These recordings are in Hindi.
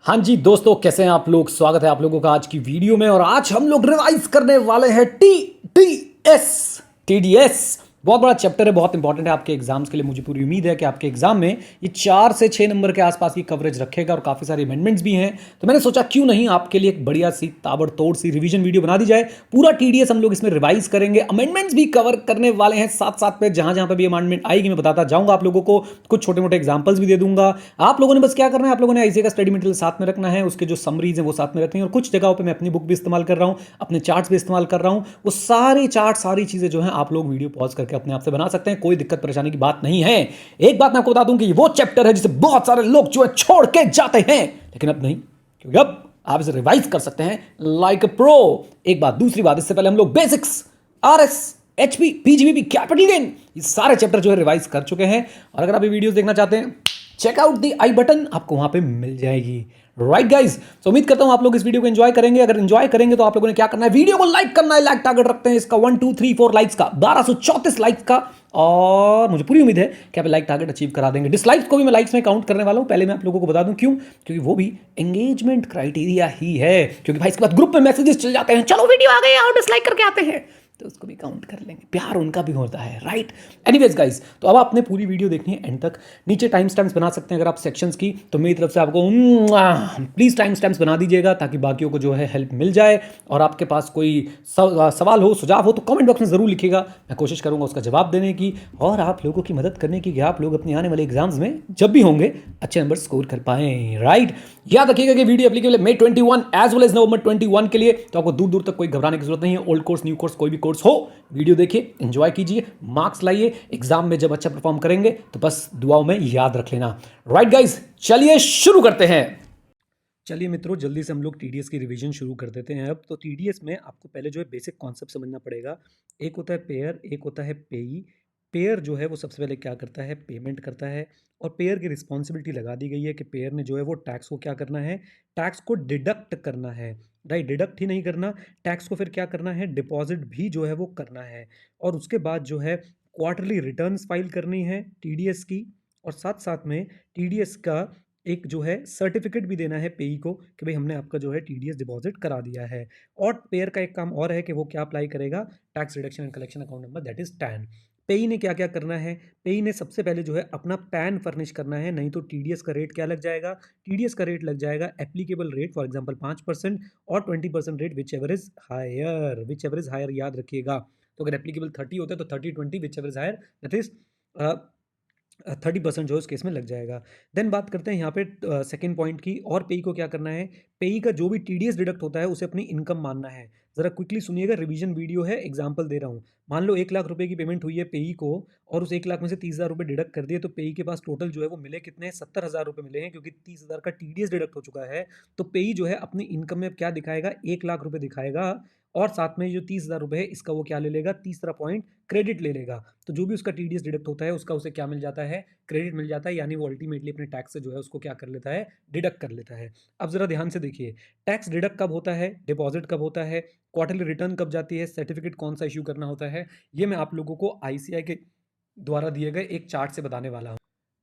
हाँ जी दोस्तों, कैसे हैं आप लोग। स्वागत है आप लोगों का आज की वीडियो में। और आज हम लोग रिवाइज करने वाले हैं टीडीएस। बहुत बड़ा चैप्टर है, बहुत इंपॉर्टेंट है आपके एग्जाम्स के लिए। मुझे पूरी उम्मीद है कि आपके एग्जाम में ये 4 से 6 नंबर के आसपास की कवरेज रखेगा और काफ़ी सारे अमेंडमेंट्स भी हैं। तो मैंने सोचा क्यों नहीं आपके लिए एक बढ़िया सी ताबड़तोड़ सी रिवीजन वीडियो बना दी जाए। पूरा टीडीएस हम लोग इसमें रिवाइज करेंगे, अमेंडमेंट्स भी कवर करने वाले हैं साथ साथ पे। जहां जहां पे भी अमेंडमेंट आएगी मैं बताता जाऊंगा आप लोगों को, कुछ छोटे मोटे एग्जाम्पल्स भी दे दूंगा। आप लोगों ने बस क्या करना है, आप लोगों ने आईसीए का स्टडी मटेरियल साथ में रखना है, उसके जो समरीज हैं वो साथ में रखनी है। और कुछ जगहों पे मैं अपनी बुक भी इस्तेमाल कर रहा हूँ, अपने चार्ट्स भी इस्तेमाल कर रहा हूँ। वो सारे चार्ट, सारी चीजें जो हैं आप लोग वीडियो पॉज करके अपने आप से बना सकते हैं, कोई दिक्कत परेशानी की बात नहीं है। एक बात मैं आपको बता दूं कि वो चैप्टर है जिसे बहुत सारे लोग जो है छोड़ के जाते हैं, लेकिन अब नहीं, क्योंकि अब आप इसे रिवाइज कर सकते हैं लाइक प्रो। एक बात, दूसरी बात, इससे पहले हम लोग basics, RS, HP, PGBP, capital gain, ये सारे चैप्टर जो है रिवाइज कर चुके हैं। और अगर आप ये वीडियोस देखना चाहते हैं, चेकआउट दी आई बटन आपको वहां पे मिल जाएगी। राइट गाइज, तो उम्मीद करता हूं आप लोग इस वीडियो को एंजॉय करेंगे। अगर एंजॉय करेंगे तो आप लोगों ने क्या करना है, वीडियो को लाइक करना है। लाइक टारगेट रखते हैं इसका 1 2 3 4 लाइक्स का, 1234 लाइक्स का। और मुझे पूरी उम्मीद है कि आप लाइक टारगेट अचीव करा देंगे। डिसलाइक्स को भी मैं लाइक्स में काउंट करने वाला हूं। पहले मैं आप लोगों को बता दूं क्यों, क्योंकि वो भी एंगेजमेंट क्राइटेरिया ही है। क्योंकि भाई इसके बाद ग्रुप में मैसेजेस चल जाते हैं, चलो वीडियो आ गई, आओ डिसलाइक करके आते हैं, तो उसको भी काउंट कर लेंगे, प्यार उनका भी होता है। राइट, एनीवेज गाइस, तो अब आपने पूरी वीडियो देखनी है एंड तक। नीचे टाइम स्टैम्प्स बना सकते हैं अगर आप सेक्शंस की, तो मेरी तरफ से आपको प्लीज़ टाइम स्टैम्प्स बना दीजिएगा ताकि बाकियों को जो है हेल्प मिल जाए। और आपके पास कोई सवाल हो, सुझाव हो, तो कमेंट बॉक्स में ज़रूर लिखिएगा, मैं कोशिश करूंगा उसका जवाब देने की और आप लोगों की मदद करने की, कि आप लोग अपने आने वाले एग्जाम्स में जब भी होंगे अच्छे नंबर स्कोर कर पाएं। राइट, याद रखिएगा कि वीडियो एप्लीकेबल है May 21 as well as November 21 के लिए। तो आपको दूर दूर तक कोई घबराने की जरूरत नहीं है। ओल्ड कोर्स, न्यू कोर्स, कोई भी कोर्स हो, वीडियो देखिए, एंजॉय कीजिए, मार्क्स लाइए। एग्जाम में जब अच्छा परफॉर्म करेंगे तो बस दुआओं में याद रख लेना। राइट गाइज, चलिए शुरू करते हैं। चलिए मित्रों, जल्दी से हम लोग टीडीएस की रिवीजन शुरू कर देते हैं। अब तो टीडीएस में आपको पहले जो है बेसिक कॉन्सेप्ट समझना पड़ेगा। एक होता है पेयर, एक होता है पेई। पेयर जो है वो सबसे पहले क्या करता है, पेमेंट करता है। और पेयर की रिस्पॉन्सिबिलिटी लगा दी गई है कि पेयर ने जो है वो टैक्स को क्या करना है, टैक्स को डिडक्ट करना है। राइट, डिडक्ट ही नहीं करना, टैक्स को फिर क्या करना है, डिपॉजिट भी जो है वो करना है। और उसके बाद जो है क्वार्टरली रिटर्न्स फाइल करनी है टीडीएस की। और साथ साथ में टीडीएस का एक जो है सर्टिफिकेट भी देना है पेई को कि भाई हमने आपका जो है टीडीएस डिपॉजिट करा दिया है। और पेयर का एक काम और है कि वो क्या अप्लाई करेगा, tax reduction and collection account number, that is tan. पेई ने क्या क्या करना है, पेई ने सबसे पहले जो है अपना पैन फर्निश करना है, नहीं तो टीडीएस का रेट क्या लग जाएगा, टीडीएस का रेट लग जाएगा एप्लीकेबल रेट, फॉर एग्जांपल 5% और 20% rate whichever is higher. Whichever is higher याद रखिएगा। तो अगर एप्लीकेबल 30 होता है तो 30 20 whichever is higher, that is 30% जो है उस केस में लग जाएगा। देन बात करते हैं यहाँ पे सेकंड पॉइंट की। और पेई को क्या करना है, पेई का जो भी टीडीएस डिडक्ट होता है उसे अपनी इनकम मानना है। जरा क्विकली सुनिएगा, रिवीजन वीडियो है, एग्जांपल दे रहा हूँ। मान लो 1 लाख रुपए की पेमेंट हुई है पेई को, और उस 1 लाख में से 30,000 रुपये डिडक्ट कर दिए, तो पेई के पास टोटल जो है वो मिले कितने, 70,000 रुपये मिले हैं, क्योंकि 30,000 का टीडीएस डिडक्ट हो चुका है। तो पेई जो है अपनी इनकम में क्या दिखाएगा, 1 लाख रुपये दिखाएगा। और साथ में जो 30,000 रुपये है इसका वो क्या ले लेगा, तीसरा पॉइंट क्रेडिट ले लेगा। तो जो भी उसका टीडीएस डिडक्ट होता है उसका उसे क्या मिल जाता है, क्रेडिट मिल जाता है। यानी वो अल्टीमेटली अपने टैक्स से जो है उसको क्या कर लेता है, डिडक्ट कर लेता है। अब जरा ध्यान से देखिए, टैक्स डिडक्ट कब होता है, डिपॉजिट कब होता है, क्वार्टरली रिटर्न कब जाती है, सर्टिफिकेट कौन सा इश्यू करना होता है, ये मैं आप लोगों को आईसीआई के द्वारा दिए गए एक चार्ट से बताने वाला हूँ।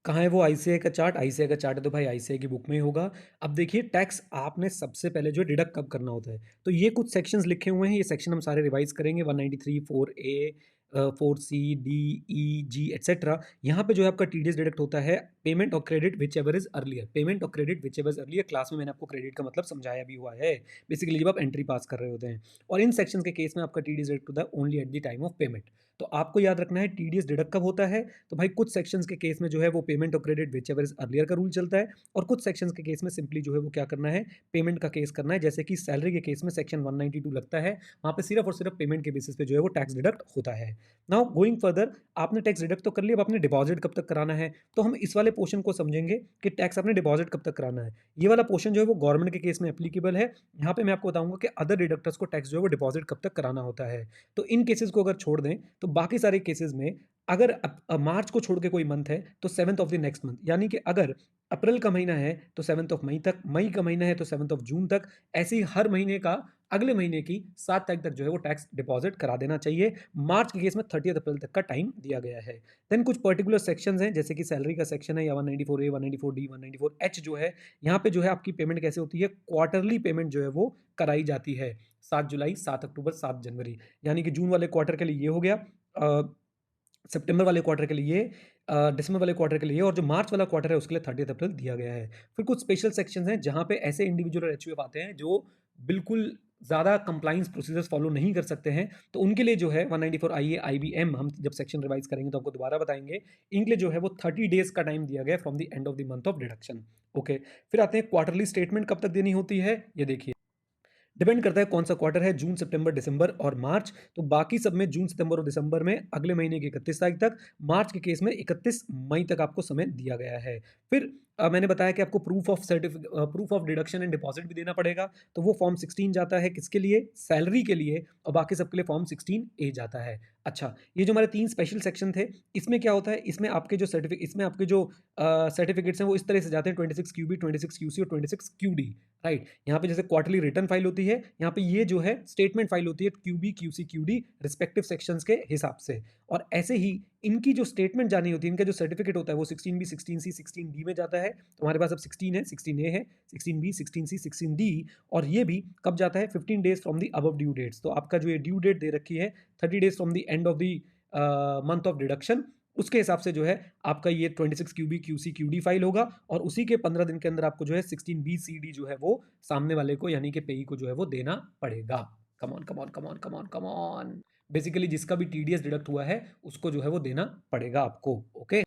कहाँ है वो आईसीआई का चार्ट, आईसीआई का चार्ट है तो भाई आईसीआई की बुक में ही होगा। अब देखिए, टैक्स आपने सबसे पहले जो डिडक्ट कब करना होता है, तो ये कुछ सेक्शंस लिखे हुए हैं, ये सेक्शन हम सारे रिवाइज करेंगे, 193 4A 4C D E G etcetera. यहाँ पे जो है आपका टीडीएस डिडक्ट होता है पेमेंट और credit whichever is earlier. Payment और credit whichever is earlier, class में मैंने आपको क्रेडिट का मतलब समझाया भी हुआ है, बेसिकली जब आप एंट्री पास कर रहे होते हैं। और इन सेक्शन के केस में आपका टीडीएस डिडक्ट होता है only eight the time of payment. तो आपको याद रखना है टीडीएस डिडक्ट कब होता है, तो भाई कुछ सेक्शंस के केस में जो है वो पेमेंट और credit whichever is earlier का रूल चलता है। और कुछ सेक्शंस के केस में सिंपली जो है वो क्या करना है, पेमेंट का केस करना है। जैसे कि सैलरी के केस में सेक्शन 192 लगता है, वहाँ पे सिर्फ और सिर्फ पेमेंट के बेसिस पे जो है वो टैक्स डिडक्ट होता है। नाउ गोइंग फर्दर, आपने टैक्स डिडक्ट तो कर लिया, अब आपने डिपॉजिट कब तक कराना है, तो हम इस वाले पोर्शन को समझेंगे कि टैक्स आपने डिपॉजिट कब तक कराना है। ये वाला पोर्शन जो है वो गवर्नमेंट के केस में एप्लीकेबल है। यहाँ पे मैं आपको बताऊंगा कि अदर डिडक्टर्स को टैक्स जो है वो डिपॉजिट कब तक कराना होता है। तो इन केसेस को अगर छोड़ दें तो बाकी सारे केसेस में अगर मार्च को छोड़ के कोई मंथ है तो 7th of the next month, यानी कि अगर अप्रैल का महीना है तो 7th ऑफ मई तक, मई का महीना है तो 7th ऑफ जून तक, ऐसे ही हर महीने का अगले महीने की 7 तारीख तक जो है वो टैक्स डिपॉजिट करा देना चाहिए। मार्च के केस में 30 अप्रैल तक का टाइम दिया गया है। देन कुछ पर्टिकुलर सेक्शंस हैं, जैसे कि सैलरी का सेक्शन है या 194A, 194D, 194H जो है, यहाँ पे जो है आपकी पेमेंट कैसे होती है, क्वार्टरली पेमेंट जो है वो कराई जाती है। 7 जुलाई, 7 अक्टूबर, 7 जनवरी, यानी कि जून वाले क्वार्टर के लिए ये हो गया, सितंबर वाले क्वार्टर के लिए, दिसंबर वाले क्वार्टर के लिए, और जो मार्च वाला क्वार्टर है उसके लिए 30 अप्रैल दिया गया है। फिर कुछ स्पेशल सेक्शंस हैं जहां पे ऐसे इंडिविजुअल और एचयूएफ आते हैं जो बिल्कुल ज़्यादा कंप्लाइंस प्रोसीजर्स फॉलो नहीं कर सकते हैं, तो उनके लिए जो है 194 IA IBM, हम जब सेक्शन रिवाइज करेंगे तो आपको दोबारा बताएंगे, इनके लिए जो है वो 30 डेज का टाइम दिया गया from the end of the month of deduction. Okay, फिर आते हैं क्वार्टरली स्टेटमेंट कब तक देनी होती है, ये देखिए डिपेंड करता है कौन सा क्वार्टर है, जून, सितंबर, दिसंबर और मार्च। तो बाकी सब में जून, सितंबर और दिसंबर में अगले महीने की 31 तारीख तक, मार्च के केस में 31 मई तक आपको समय दिया गया है। फिर मैंने बताया कि आपको proof of deduction and deposit भी देना पड़ेगा, तो वो फॉर्म 16 जाता है किसके लिए, सैलरी के लिए, और बाकी सबके लिए फॉर्म 16A जाता है। अच्छा, ये जो हमारे 3 स्पेशल सेक्शन थे, इसमें क्या होता है, इसमें आपके जो सर्टिफिकेट्स हैं वो इस तरह से जाते हैं, 26QB, 26QC और 26QD, राइट। यहाँ पे जैसे क्वार्टरली रिटर्न फाइल होती है, यहाँ पे ये जो है स्टेटमेंट फाइल होती है, QB, QC, QD respective sections के हिसाब से। और ऐसे ही इनकी जो स्टेटमेंट जानी होती है, इनका जो सर्टिफिकेट होता है वो 16B, 16C, 16D में जाता है। तो हमारे पास अब 16 है, 16A है, 16B, 16C, 16D, और ये भी कब जाता है, 15 days from the above due dates. तो आपका जो ये ड्यू डेट दे रखी है 30 days from the end of the month of deduction, उसके हिसाब से जो है आपका ये 26QB, QC, QD फाइल होगा, और उसी के 15 दिन के अंदर आपको जो है 16B, CD जो है वो सामने वाले को यानी कि पेई को जो है वो देना पड़ेगा। Come on come on come on come on come on, basically जिसका भी TDS डिडक्ट हुआ है उसको जो है वो देना पड़ेगा आपको। ओके,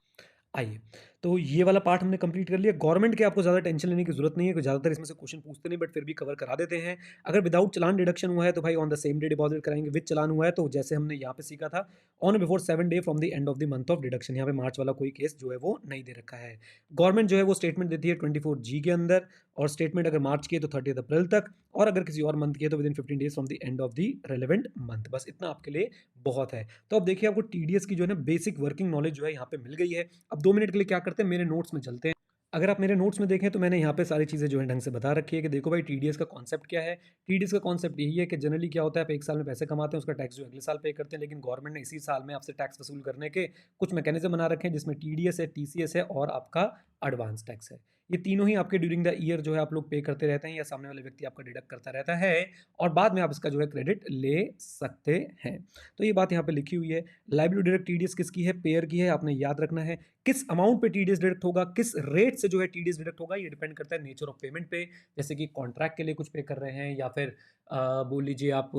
आइए, तो ये वाला पार्ट हमने कंप्लीट कर लिया। गवर्नमेंट के आपको ज़्यादा टेंशन लेने की जरूरत नहीं है, ज़्यादातर इसमें से क्वेश्चन पूछते नहीं, बट फिर भी कवर करा देते हैं। अगर विदाउट चलान डिडक्शन हुआ है तो भाई on the same day deposit कराएंगे, विद चलान हुआ है तो जैसे हमने यहाँ पे सीखा था, on before 7 day from the end of the month of deduction. यहाँ पे मार्च वाला कोई केस जो है वो नहीं दे रखा है। गवर्नमेंट जो है वो स्टेटमेंट देती है 24G के अंदर, और स्टेटमेंट अगर मार्च की है तो 30 अप्रैल तक, और अगर किसी और मंथ की है तो with in 15 days from the end of the relevant month. बस इतना आपके लिए बहुत है। तो अब देखिए आपको TDS की जो है ना बेसिक वर्किंग नॉलेज जो है यहाँ पे मिल गई है। अब 2 मिनट के लिए क्या करते हैं, मेरे नोट्स में चलते हैं। अगर आप मेरे नोट्स में देखें तो मैंने यहाँ पे सारी चीज़ें जो है ढंग से बता रखी है कि देखो भाई TDS का कॉन्सेप्ट क्या है। TDS का कॉन्सेप्ट यही है कि जनरली क्या होता है, आप एक साल में पैसे कमाते हैं, उसका टैक्स जो अगले साल पे करते हैं, लेकिन गवर्नमेंट ने इसी साल में आपसे टैक्स वसूल करने के कुछ मैकेनिज्म बना रखे हैं, जिसमें TDS है, TCS है और आपका एडवांस टैक्स है। ये तीनों ही आपके ड्यूरिंग द ईयर जो है आप लोग पे करते रहते हैं, या सामने वाले व्यक्ति आपका डिडक्ट करता रहता है, और बाद में आप इसका जो है क्रेडिट ले सकते हैं। तो ये बात यहाँ पे लिखी हुई है। लाइबिलिटी डायरेक्ट TDS किसकी है, पेयर की है, आपने याद रखना है। किस अमाउंट पे TDS डिडक्ट होगा, किस रेट से जो है TDS डिडक्ट होगा, ये डिपेंड करता है नेचर ऑफ पेमेंट पे। जैसे कि कॉन्ट्रैक्ट के लिए कुछ पे कर रहे हैं, या फिर बोल लीजिए आप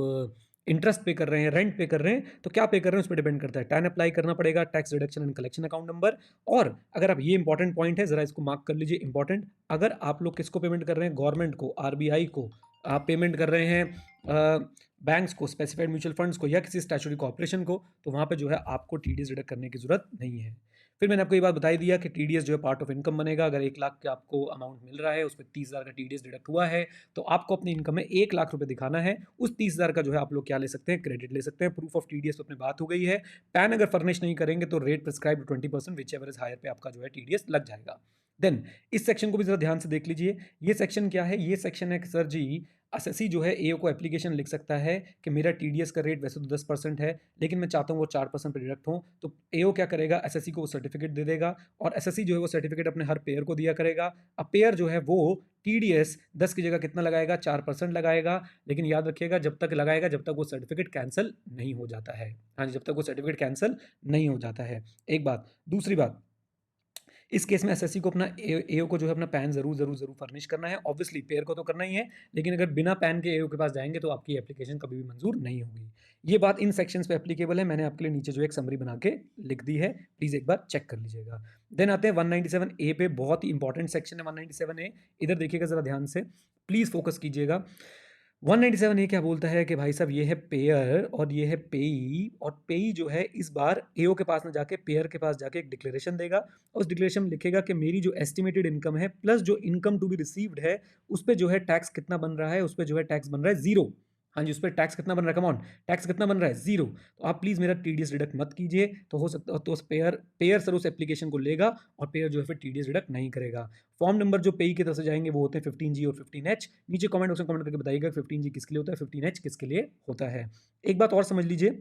इंटरेस्ट पे कर रहे हैं, रेंट पे कर रहे हैं, तो क्या पे कर रहे हैं उस पर डिपेंड करता है। टैन अप्लाई करना पड़ेगा, tax reduction and collection account number. और अगर आप, ये इंपॉर्टेंट पॉइंट है, जरा इसको मार्क कर लीजिए, इंपॉर्टेंट, अगर आप लोग किसको पेमेंट कर रहे हैं, गवर्नमेंट को, RBI को आप पेमेंट कर रहे हैं, बैंक्स को, स्पेसिफाइड म्यूचुअल फंड्स को, या किसी स्टैट्यूटरी कॉर्पोरेशन को, तो वहाँ पे जो है आपको TDS डिडक्ट करने की जरूरत नहीं है। फिर मैंने आपको ये बात बताई दिया कि TDS जो है पार्ट ऑफ इनकम बनेगा। अगर 1 लाख का आपको अमाउंट मिल रहा है, उस पर 30,000 का TDS डिडक्ट हुआ है, तो आपको अपनी इनकम में 1 लाख रुपए दिखाना है। उस 30,000 का जो है आप लोग क्या ले सकते हैं, क्रेडिट ले सकते हैं। प्रूफ ऑफ TDS तो अपनी बात हो गई है। पैन अगर फर्निश नहीं करेंगे तो rate prescribe 20%, whichever is higher पे आपका जो है TDS लग जाएगा। देन इस सेक्शन को भी जरा ध्यान से देख लीजिए। ये सेक्शन क्या है, ये सेक्शन है कि सर जी एसएससी जो है AO को एप्लीकेशन लिख सकता है कि मेरा TDS का रेट वैसे तो 10% है, लेकिन मैं चाहता हूँ वो 4% पे डिडक्ट हो। तो AO क्या करेगा, एसएससी को वो सर्टिफिकेट दे देगा, और एसएससी जो है वो सर्टिफिकेट अपने हर पेयर को दिया करेगा। अब पेयर जो है वो TDS 10 की जगह कितना लगाएगा, 4% लगाएगा। लेकिन याद रखिएगा, जब तक लगाएगा जब तक वो सर्टिफिकेट कैंसिल नहीं हो जाता है। हाँ जी, जब तक वो सर्टिफिकेट कैंसिल नहीं हो जाता है। एक बात। दूसरी बात, इस केस में एसएससी को अपना AO को जो है अपना पैन जरूर फर्निश करना है। ऑब्वियसली पेयर को तो करना ही है, लेकिन अगर बिना पैन के AO के पास जाएंगे तो आपकी एप्लीकेशन कभी भी मंजूर नहीं होगी। ये बात इन सेक्शंस पे एप्लीकेबल है। मैंने आपके लिए नीचे जो एक समरी बना के लिख दी है, प्लीज एक बार चेक कर लीजिएगा। देन आते हैं 197A पे, बहुत ही इंपॉर्टेंट सेक्शन है 197A। इधर देखिएगा जरा ध्यान से, प्लीज फोकस कीजिएगा। 197A क्या बोलता है कि भाई साहब ये है पेयर और ये है पेई, और पेई जो है इस बार AO के पास ना जाके पेयर के पास जाके एक डिक्लेरेशन देगा, और उस डिक्लेरेशन में लिखेगा कि मेरी जो एस्टिमेटेड इनकम है प्लस जो इनकम टू बी रिसीव्ड है उस पर जो है टैक्स कितना बन रहा है, उस पर जो है टैक्स बन रहा है 0। हाँ जी, उस पर टैक्स कितना बन रहा है, कम ऑन, टैक्स कितना बन रहा है, 0। तो आप प्लीज़ मेरा टीडीएस डिडक्ट मत कीजिए, तो हो सकता तो उस पेयर पेयर सर उस एप्लीकेशन को लेगा और पेयर जो है फिर टीडीएस डिडक्ट नहीं करेगा। फॉर्म नंबर जो पेई की तरफ से जाएंगे वो होते हैं 15G और 15H। नीचे कमेंट बॉक्स में कमेंट करके बताइएगा 15G किसके लिए होता है, 15H किसके लिए होता है। एक बात और समझ लीजिए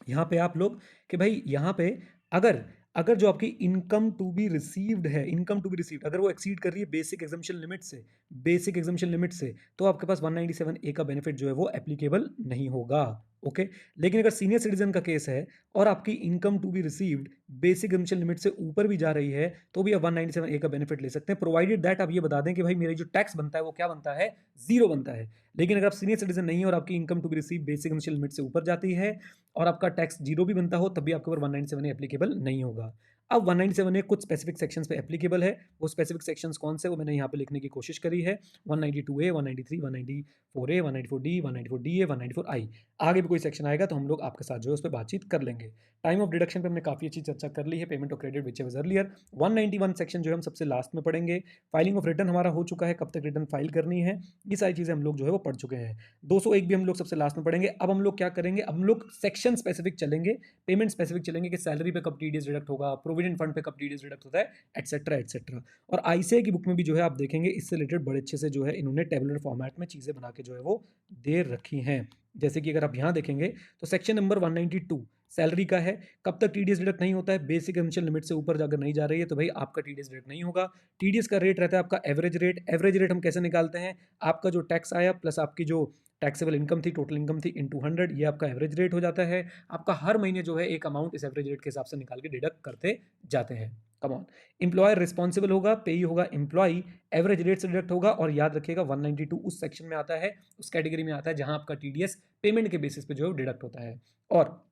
यहाँ पे आप लोग कि भाई यहाँ पे अगर अगर जो आपकी इनकम टू बी रिसीव्ड है, इनकम टू बी रिसीव्ड अगर वो एक्सीड कर रही है बेसिक एग्जम्पशन लिमिट से, बेसिक एग्जम्पशन लिमिट से, तो आपके पास 197A का बेनिफिट जो है वो एप्लीकेबल नहीं होगा। ओके, लेकिन अगर सीनियर सिटीजन का केस है और आपकी income to be received basic exemption limit से ऊपर भी जा रही है तो भी आप 197A का बेनिफिट ले सकते हैं, प्रोवाइडेड दैट आप ये बता दें कि भाई मेरी जो टैक्स बनता है वो क्या बनता है, 0 बनता है। लेकिन अगर आप सीनियर सिटीजन नहीं है और आपकी income to be receive basic exemption limit से ऊपर जाती है और आपका टैक्स 0 भी बनता हो तब भी आपके ऊपर 197A एप्लीकेबल नहीं होगा। अब 197A कुछ स्पेसिफिक सेक्शंस पे एप्लीकेबल है, वो स्पेसिफिक सेक्शंस कौन से वो मैंने यहाँ पे लिखने की कोशिश करी है, 192A, 193, 194A, 194D, 194DA, 194I। आगे भी कोई सेक्शन आएगा तो हम लोग आपके साथ जो है उस पर बातचीत कर लेंगे। टाइम ऑफ डिडक्शन पे हमने काफ़ी अच्छी चर्चा कर ली है, payment of credit whichever earlier. 191 section जो है हम सबसे लास्ट में पढ़ेंगे। फाइलिंग ऑफ रिटर्न हमारा हो चुका है, कब तक रिटर्न फाइल करनी है, ये सारी चीज़ें हम लोग जो है वो पढ़ चुके हैं। 201 भी हम लोग सबसे लास्ट में पढ़ेंगे। अब हम लोग क्या करेंगे, अब हम लोग सेक्शन स्पेसिफिक चलेंगे, पेमेंट स्पेसिफिक चलेंगे कि सैलरी पे कब टीडीएस डिडक्ट होगा, प्रोविडेंट फंड पे कब टीडीएस डिडक्ट होता है, एटसेट्रा एटसेट्रा। और आईसीआई की बुक में भी जो है आप देखेंगे इससे रिलेटेड बड़े अच्छे से जो है इन्होंने टेबुलर फॉर्मेट में चीज़ें बना के जो है वो दे रखी हैं। जैसे कि अगर आप यहाँ देखेंगे तो सेक्शन नंबर 192 सैलरी का है, कब तक टीडीएस डिडक्ट नहीं होता है, बेसिक एमिशन लिमिट से ऊपर जाकर नहीं जा रही है तो भाई आपका टीडीएस डिडक्ट नहीं होगा। टीडीएस का रेट रहता है आपका एवरेज रेट। एवरेज रेट हम कैसे निकालते हैं, आपका जो टैक्स आया प्लस आपकी जो टैक्सेबल इनकम थी, टोटल इनकम थी, इंटू 100, ये आपका एवरेज रेट हो जाता है। आपका हर महीने जो है एक अमाउंट इस एवरेज रेट के हिसाब से निकाल के डिडक्ट करते जाते हैं। कम ऑन, एम्प्लॉयर रिस्पॉन्सिबल होगा, पेई होगा एम्प्लॉय, एवरेज रेट से डिडक्ट होगा। और याद रखिएगा 192 उस सेक्शन में आता है, उस कैटेगरी में आता है जहां आपका टीडीएस पेमेंट के बेसिस पे जो है डिडक्ट होता है। और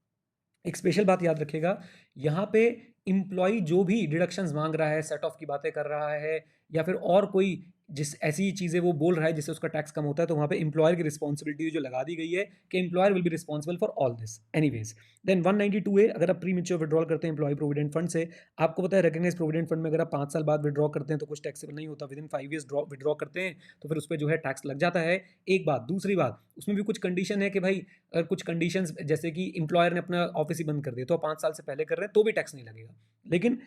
एक स्पेशल बात याद रखिएगा, यहाँ पे इंप्लॉई जो भी डिडक्शंस मांग रहा है, सेट ऑफ की बातें कर रहा है या फिर और कोई जिस ऐसी चीज़ें वो बोल रहा है जिससे उसका टैक्स कम होता है, तो वहाँ पे एम्प्लॉयर की रिस्पॉन्सिबिलिटी जो लगा दी गई है कि employer will be responsible for all this anyways. Then 192A, अगर आप प्री मेच्योर विड्रॉल करते हैं एम्प्लॉय प्रोविडेंट फंड से, आपको पता है रिकग्नाइज प्रोविडेंट फंड में अगर आप 5 साल बाद विड्रॉ करते हैं तो कुछ टैक्सेबल नहीं होता, विद इन 5 ईयर्स विड्रॉ करते हैं तो फिर उस पर जो है टैक्स लग जाता है। एक बात, दूसरी बात, उसमें भी कुछ कंडीशन है कि भाई अगर कुछ कंडीशंस जैसे कि एम्प्लॉयर ने अपना ऑफिस ही बंद कर दिया तो 5 साल से पहले कर रहे हैं तो भी टैक्स नहीं लगेगा। लेकिन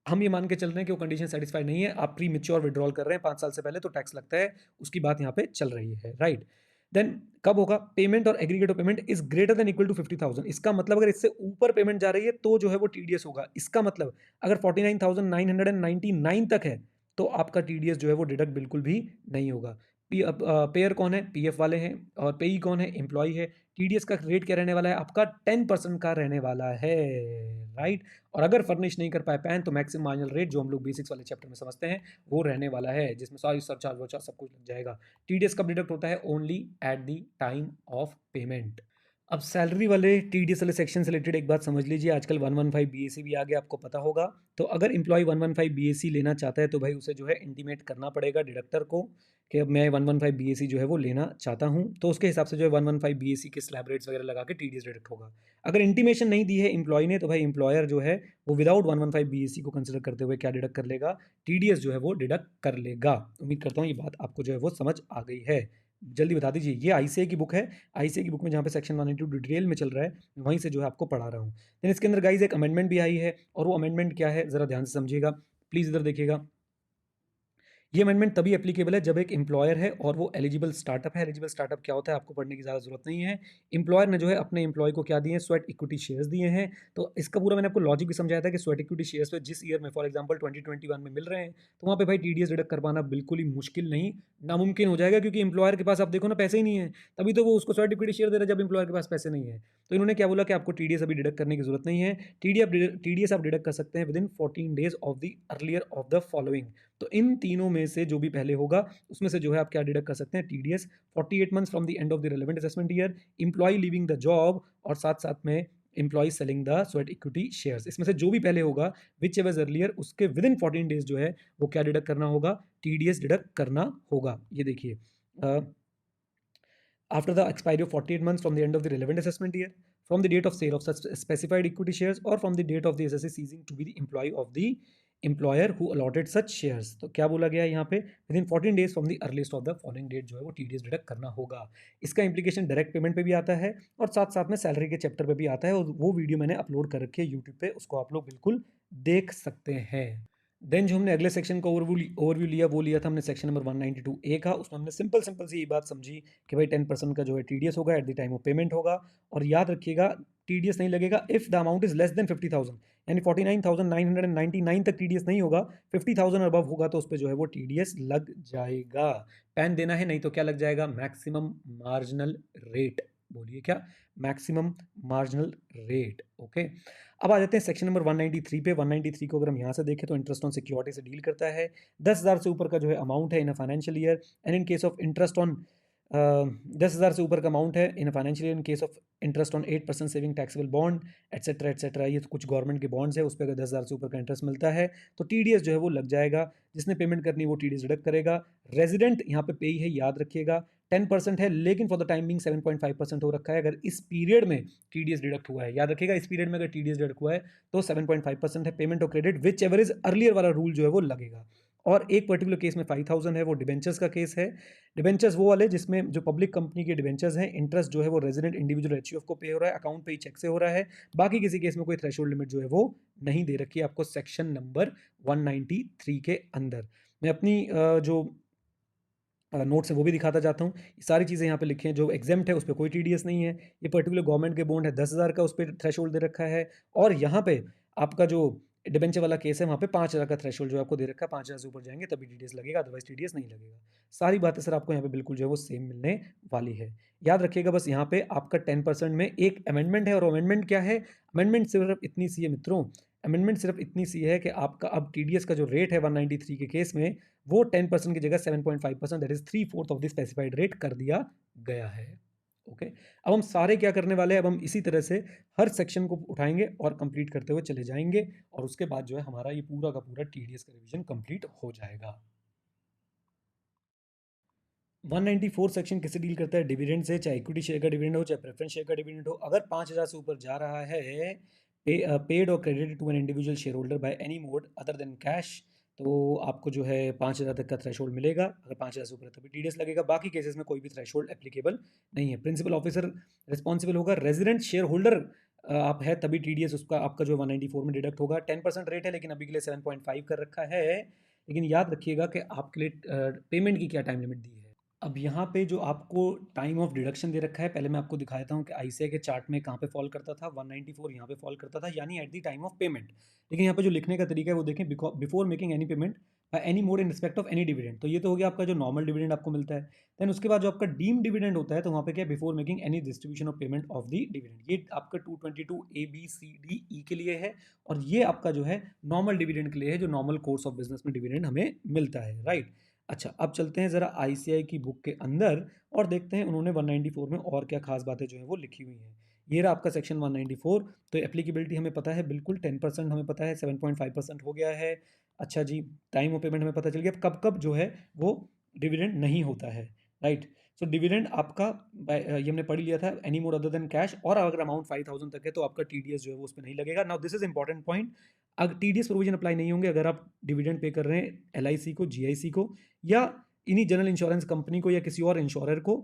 हम ये मान के चल रहे हैं कि वो कंडीशन सेटिस्फाई नहीं है, आप प्री मेच्योर विड्रॉल कर रहे हैं 5 साल से पहले तो टैक्स लगता है, उसकी बात यहाँ पे चल रही है, राइट। देन कब होगा, पेमेंट और aggregate of payment is greater than equal to 50,000। इसका मतलब अगर इससे ऊपर पेमेंट जा रही है तो जो है वो टीडीएस होगा। इसका मतलब अगर 49,999 तक है तो आपका टीडीएस जो है वो डिडक्ट बिल्कुल भी नहीं होगा। पेयर कौन है, पीएफ वाले हैं, और पेई कौन है, एम्प्लॉय है। टीडीएस का रेट क्या रहने वाला है, आपका 10% का रहने वाला है, राइट। और अगर फर्निश नहीं कर पाए पैन तो मैक्सिमम मार्जिनल रेट जो हम लोग बेसिक्स वाले चैप्टर में समझते हैं वो रहने वाला है, जिसमें सारी सरचार्ज वर्चार्ज सब कुछ लग जाएगा। टीडीएस कब डिडक्ट होता है, only eight the time of payment. अब सैलरी वाले टीडीएस वाले सेक्शन से रिलेटेड एक बात समझ लीजिए, आजकल 115 बीएसी भी आ गया, आपको पता होगा। तो अगर एम्प्लॉय 115 बीएसी लेना चाहता है तो भाई उसे जो है इंटीमेट करना पड़ेगा डिडक्टर को कि अब मैं 115 बीएसी जो है वो लेना चाहता हूं, तो उसके हिसाब से जो है 115 बीएसी के स्लैब रेट्स वगैरह लगा के टीडीएस डिडक्ट होगा। अगर इंटीमेशन नहीं दी है एम्प्लॉय ने तो भाई एम्प्लॉयर जो है वो विदाउट 115 बीएसी को कंसिडर करते हुए क्या डिडक्ट कर लेगा, टीडीएस जो है वो डिडक्ट कर लेगा। उम्मीद करता हूँ ये बात आपको जो है वो समझ आ गई है। जल्दी बता दीजिए, ये आईसीआई की बुक है, आईसीआई की बुक में जहाँ पे सेक्शन 192 डिटेल में चल रहा है वहीं से जो है आपको पढ़ा रहा हूँ। देन इसके अंदर गाइज एक अमेंडमेंट भी आई है, और वो अमेंडमेंट क्या है जरा ध्यान से समझिएगा, प्लीज इधर देखिएगा। ये अमेंडमेंट तभी एप्लीकेबल है जब एक एम्प्लॉयर है और वो एलिजिबल स्टार्टअप है। एलिजिबल स्टार्टअप क्या होता है आपको पढ़ने की ज़्यादा जरूरत नहीं है। एम्प्लॉयर ने जो है अपने एम्प्लॉय को क्या दिए हैं, स्वेट इक्विटी शेयर्स दिए हैं। तो इसका पूरा मैंने आपको लॉजिक भी समझाया था कि स्वेट इक्विटी शेयर्स पे जिस ईयर में फॉर एग्जाम्पल 2021 में मिल रहे हैं तो वहाँ पे भाई टीडीएस डिडक्ट कर पाना बिल्कुल ही मुश्किल नहीं, नामुमकिन हो जाएगा, क्योंकि एम्प्लॉयर के पास आप देखो ना पैसे ही नहीं है, तभी तो वो उसको स्वेट इक्विटी शेयर दे रहा है जब एम्प्लॉयर के पास पैसे नहीं है। तो इन्होंने क्या बोला कि आपको टीडीएस अभी डिडक्ट करने की जरूरत नहीं है। टीडीएस आप डिडक्ट कर सकते हैं with in 14 days of the earlier of the following. तो इन तीनों में से जो भी पहले होगा उसमें से जो है आप क्या डिडक्ट कर सकते हैं, TDS 48 months from the end of the relevant assessment year, employee leaving the job, और साथ साथ में employee selling the sweat equity shares. इसमें से जो भी पहले होगा विच एवर अर्लियर, उसके विद इन 14 डेज जो है वो क्या डिडक्ट करना होगा, टीडीएस डिडक्ट करना होगा। ये देखिए, after the expiry of 48 months from the end of the relevant assessment year, from the date of sale of such specified equity shares, or from the date of the assessee ceasing to be the employee of the employer who allotted such shares. तो क्या बोला गया है यहाँ पे, within 14 days from the earliest of the following date जो है वो टीडीएस डिडक्ट करना होगा। इसका इंप्लीकेशन डायरेक्ट पेमेंट पे भी आता है और साथ साथ में सैलरी के चैप्टर पे भी आता है, और वो वीडियो मैंने अपलोड कर रखी है यूट्यूब पे, उसको आप लोग बिल्कुल देख सकते हैं। देन जो हमने अगले सेक्शन का ओवरव्यू लिया, वो लिया था हमने सेक्शन नंबर 192 ए का। उसमें हमने सिंपल सी ये बात समझी कि भाई 10% का जो है टीडीएस होगा at the time of payment होगा, और याद रखिएगा टीडीएस नहीं लगेगा if the amount is less than 50,000, यानी 49,999 तक टीडीएस नहीं होगा, 50,000 अबव होगा तो उस पर जो है वो टीडीएस लग जाएगा। पैन देना है, नहीं तो क्या लग जाएगा, मैक्सिमम मार्जिनल रेट। बोलिए क्या, मैक्सिमम मार्जिनल रेट। ओके, अब आ जाते हैं सेक्शन नंबर 193 पे। 193 को अगर हम यहाँ से देखें तो इंटरेस्ट ऑन सिक्योरिटी से डील करता है। 10,000 से ऊपर का जो है अमाउंट है in a financial year, and in case of interest on 10,000 से ऊपर का अमाउंट है in financial year, in case of interest on 8% saving taxable bond etcetera etcetera. ये तो कुछ गवर्नमेंट के बॉन्ड्स है, उस पर अगर 10,000 से ऊपर का इंटरेस्ट मिलता है तो टीडीएस जो है वो लग जाएगा। जिसने पेमेंट करनी है वो टीडीएस डिडक्ट करेगा। रेजिडेंट यहाँ पे पेई है, याद रखिएगा 10% है, लेकिन फॉर द टाइम बिंग 7.5% हो रखा है। अगर इस पीरियड में टीडीएस डिडक्ट हुआ है, याद रखिएगा इस पीरियड में अगर टीडीएस डिडक्ट हुआ है तो 7.5% है। पेमेंट और credit whichever is earlier वाला रूल जो है वो लगेगा। और एक पर्टिकुलर केस में 5,000 है, वो डिबेंचर्स का केस है। डिबेंचर्स वो वाले जिसमें जो पब्लिक कंपनी के डिबेंचर्स हैं, इंटरेस्ट जो है वो रेजिडेंट इंडिविजुअल एचयूएफ को पे हो रहा है, अकाउंट पे ही चेक से हो रहा है। बाकी किसी केस में कोई थ्रेशोल्ड लिमिट जो है वो नहीं दे रखी है आपको सेक्शन नंबर 193 के अंदर। मैं अपनी जो नोट्स है वो भी दिखाता जाता हूँ। ये सारी चीज़ें यहाँ पे लिखी हैं। जो एग्जेम्प्ट है उस पर कोई टीडीएस नहीं है। ये पर्टिकुलर गवर्नमेंट के बॉन्ड है 10,000 का, उस पर थ्रेशोल्ड दे रखा है। और यहाँ पे आपका जो डिबेंचर वाला केस है वहाँ पे 5,000 का थ्रेशोल्ड जो आपको दे रखा है, 5,000 से ऊपर जाएंगे तभी टीडीएस लगेगा, अदरवाइज टीडीएस नहीं लगेगा। सारी बातें सर आपको यहाँ पे बिल्कुल जो है वो सेम मिलने वाली है। याद रखिएगा बस यहाँ पे आपका 10% में एक अमेंडमेंट है, और अमेंडमेंट क्या है, अमेंडमेंट सिर्फ इतनी सी है मित्रों, अमेंडमेंट सिर्फ इतनी सी है कि आपका अब टीडीएस का जो रेट है 193 के केस में, वो 10% की जगह 7.5%, that is 3/4 of the specified rate कर दिया गया है। ओके, अब हम सारे क्या करने वाले हैं, अब हम इसी तरह से हर सेक्शन को उठाएंगे और कंप्लीट करते हुए चले जाएंगे, और उसके बाद जो है हमारा ये पूरा का पूरा टीडीएस का रिवीजन कंप्लीट हो जाएगा। 194 सेक्शन किससे डील करता है, डिविडेंड से। चाहे इक्विटी शेयर का डिविडेंड हो, चाहे प्रेफरेंस शेयर का डिविडेंड हो, अगर 5,000 से ऊपर जा रहा है, पेड और credited to an individual shareholder by any mode other than cash, तो आपको जो है 5,000 तक का थ्रेशोल्ड मिलेगा। अगर 5,000 से ऊपर है तभी टीडीएस लगेगा, बाकी केसेस में कोई भी थ्रेशोल्ड एप्लीकेबल नहीं है। प्रिंसिपल ऑफिसर रिस्पॉन्सिबल होगा, रेजिडेंट शेयर होल्डर आप है तभी टीडीएस उसका आपका जो 194 में डिडक्ट होगा। 10% रेट है, लेकिन अभी के लिए 7.5 कर रखा है। लेकिन याद रखिएगा कि आपके लिए पेमेंट की क्या टाइम लिमिट दी है। अब यहाँ पे जो आपको टाइम ऑफ डिडक्शन दे रखा है, पहले मैं आपको दिखाता हूँ कि आईसीआई के चार्ट में कहाँ पे फॉल करता था। 194 यहाँ पे फॉल करता था, यानी eight the time of payment. लेकिन यहाँ पे जो लिखने का तरीका है वो देखें, before making any payment by any mode in respect of any dividend. तो ये तो हो गया आपका जो नॉर्मल डिविडेंड आपको मिलता है। देन उसके बाद जो आपका डीम डिविडेंड होता है, तो वहाँ पे क्या, before making any distribution of payment of the dividend. ये आपका 222 ABCDE के लिए है, और ये आपका जो है नॉर्मल डिविडेंड के लिए है, जो नॉर्मल कोर्स ऑफ बिजनेस में डिविडेंड हमें मिलता है, राइट। अच्छा, अब चलते हैं ज़रा आईसीआई की बुक के अंदर और देखते हैं उन्होंने 194 में और क्या खास बातें जो है वो लिखी हुई हैं। ये रहा आपका सेक्शन 194। तो एप्लीकेबिलिटी हमें पता है बिल्कुल, 10% हमें पता है, 7.5% हो गया है। अच्छा जी, टाइम ऑफ पेमेंट हमें पता चल गया, कब कब जो है वो डिविडेंड नहीं होता है, राइट। सो डिविडेंड आपका ये हमने पढ़ लिया था, any mode other than cash, और अगर अमाउंट 5,000 तक है तो आपका टीडीएस जो है वो उस पर नहीं लगेगा। Now this is important point, अगर टीडीएस प्रोविजन अप्लाई नहीं होंगे अगर आप डिविडेंड पे कर रहे हैं एलआईसी को, जीआईसी को, या इन्हीं जनरल इंश्योरेंस कंपनी को, या किसी और इंश्योरर को,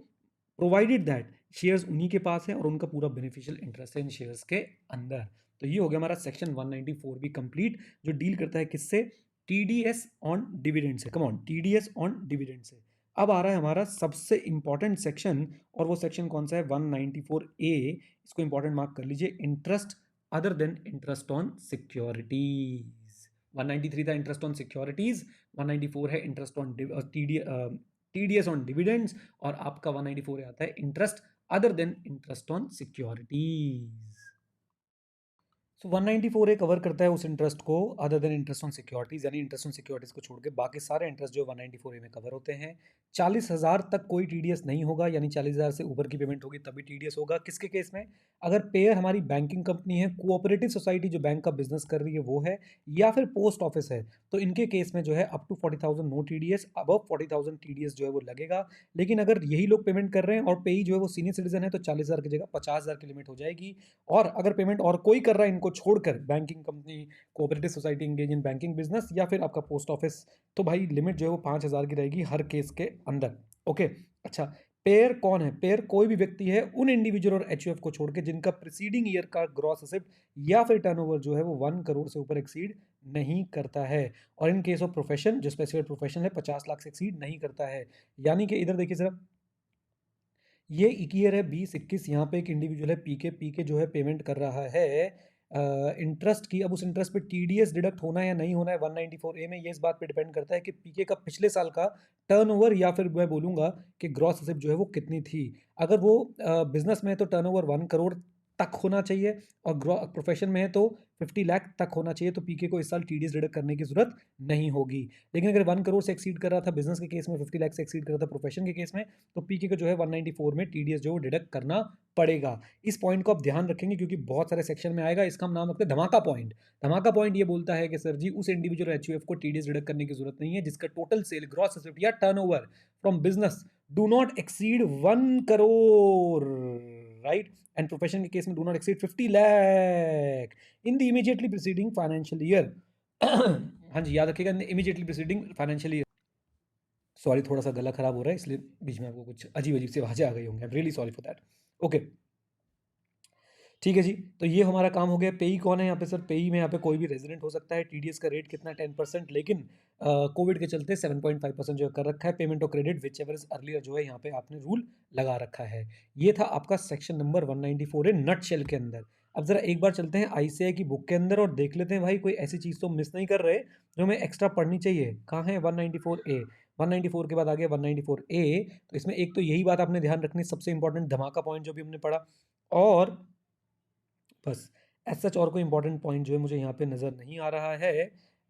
प्रोवाइडेड दैट शेयर्स उन्हीं के पास है और उनका पूरा बेनिफिशियल इंटरेस्ट है इन शेयर्स के अंदर। तो ये हो गया हमारा सेक्शन 194 भी कंप्लीट, जो डील करता है किससे, टीडीएस ऑन डिविडेंड से। Come on, TDS on dividend से। अब आ रहा है हमारा सबसे इंपॉर्टेंट सेक्शन, और वो सेक्शन कौन सा है, 194A। इसको इंपॉर्टेंट मार्क कर लीजिए, interest other than interest on securities. 193 था इंटरेस्ट ऑन सिक्योरिटीज, 194 है interest on TDS on dividends, और आपका 194 आता है interest other than interest on securities. So 194 cover करता है उस इंटरेस्ट को other than interest on securities, यानी इंटरेस्ट ऑन सिक्योरिटीज को छोड़ के बाकी सारे इंटरेस्ट जो 194 में कवर होते हैं। 40,000 तक कोई टीडीएस नहीं होगा, यानी 40,000 से ऊपर की पेमेंट होगी तभी टीडीएस होगा। किसके केस में, अगर पेयर हमारी बैंकिंग कंपनी है, कोऑपरेटिव सोसाइटी जो बैंक का बिजनेस कर रही है वो है, या फिर पोस्ट ऑफिस है, तो इनके केस में जो है up to 40,000 no TDS, above 40,000 TDS जो है वो लगेगा। लेकिन अगर यही लोग पेमेंट कर रहे हैं और पेई जो है वो सीनियर सिटीजन है, तो 40,000 की जगह 50,000 की लिमिट हो जाएगी। और अगर पेमेंट और कोई कर रहा है इनको को छोड़कर banking company, cooperative society engage in banking business या फिर आपका पोस्ट ऑफिस, तो भाई लिमिट जो है वो 5,000 की रहेगी हर केस के अंदर। ओके, अच्छा, पेयर कौन है? पेयर कोई भी व्यक्ति है उन इंडिविजुअल और एचयूएफ को छोड़ के जिनका प्रीसीडिंग ईयर का ग्रॉस एसेट या फिर टर्नओवर जो है वो 1 करोड़ से ऊपर एक्सीड नहीं करता है। और इन केस ऑफ प्रोफेशन, जो स्पेसिफाइड प्रोफेशन है, 50 लाख से एक्सीड नहीं करता है। यानी कि इधर देखिए जरा, ये ईयर है 2021, यहाँ पे एक इंडिविजुअल है पीके जो है पेमेंट कर रहा है इंटरेस्ट की। अब उस इंटरेस्ट पे टीडीएस डिडक्ट होना है या नहीं होना है 194A में, ये इस बात पे डिपेंड करता है कि पीके का पिछले साल का टर्नओवर या फिर मैं बोलूँगा कि ग्रॉस एसेट जो है वो कितनी थी। अगर वो बिजनेस में है तो टर्नओवर 1 करोड़ तक होना चाहिए, और प्रोफेशन में है तो 50 लाख तक होना चाहिए, तो पीके को इस साल टीडीएस डिडक्ट करने की जरूरत नहीं होगी। लेकिन अगर 1 करोड़ से एक्सीड कर रहा था बिजनेस के केस में, 50 लाख से एक्सीड कर रहा था प्रोफेशन के केस में, तो पीके को जो है 194 में टीडीएस जो डिडक्ट करना पड़ेगा। इस पॉइंट को आप ध्यान रखेंगे क्योंकि बहुत सारे सेक्शन में आएगा। इसका हम नाम रखते हैं धमाका पॉइंट। धमाका पॉइंट ये बोलता है कि सर जी उस इंडिविजुअल एचयूएफ को टीडीएस डिडक्ट करने की जरूरत नहीं है जिसका टोटल सेल, ग्रॉस एसेट या turnover from business do not exceed 1 crore, right, and profession के केस में do not exceed 50 lakh in the immediately preceding financial year. हाँ जी, याद रखिएगा, immediately preceding financial year. Sorry, थोड़ा सा गला खराब हो रहा है इसलिए बीच में आपको कुछ अजीब अजीब से आवाजें आ गई होंगी। I am really sorry for that. Okay, ठीक है जी, तो ये हमारा काम हो गया। पेई कौन है यहाँ पे? सर पेई में यहाँ पे कोई भी रेजिडेंट हो सकता है। टीडीएस का रेट कितना है? 10%, लेकिन कोविड के चलते 7.5% जो कर रखा है। Payment of credit whichever is earlier जो है यहाँ पे आपने रूल लगा रखा है। ये था आपका सेक्शन नंबर 194 है नट शेल के अंदर। अब जरा एक बार चलते हैं आईसीआई की बुक के अंदर और देख लेते हैं भाई कोई ऐसी चीज़ तो मिस नहीं कर रहे जो हमें एक्स्ट्रा पढ़नी चाहिए। कहाँ है 194A? 194 के बाद आ गया 194A। तो इसमें एक तो यही बात आपने ध्यान रखनी, सबसे इंपॉर्टेंट धमाका पॉइंट जो भी हमने पढ़ा, और बस एज सच और कोई इंपॉर्टेंट पॉइंट जो है मुझे यहाँ पे नज़र नहीं आ रहा है।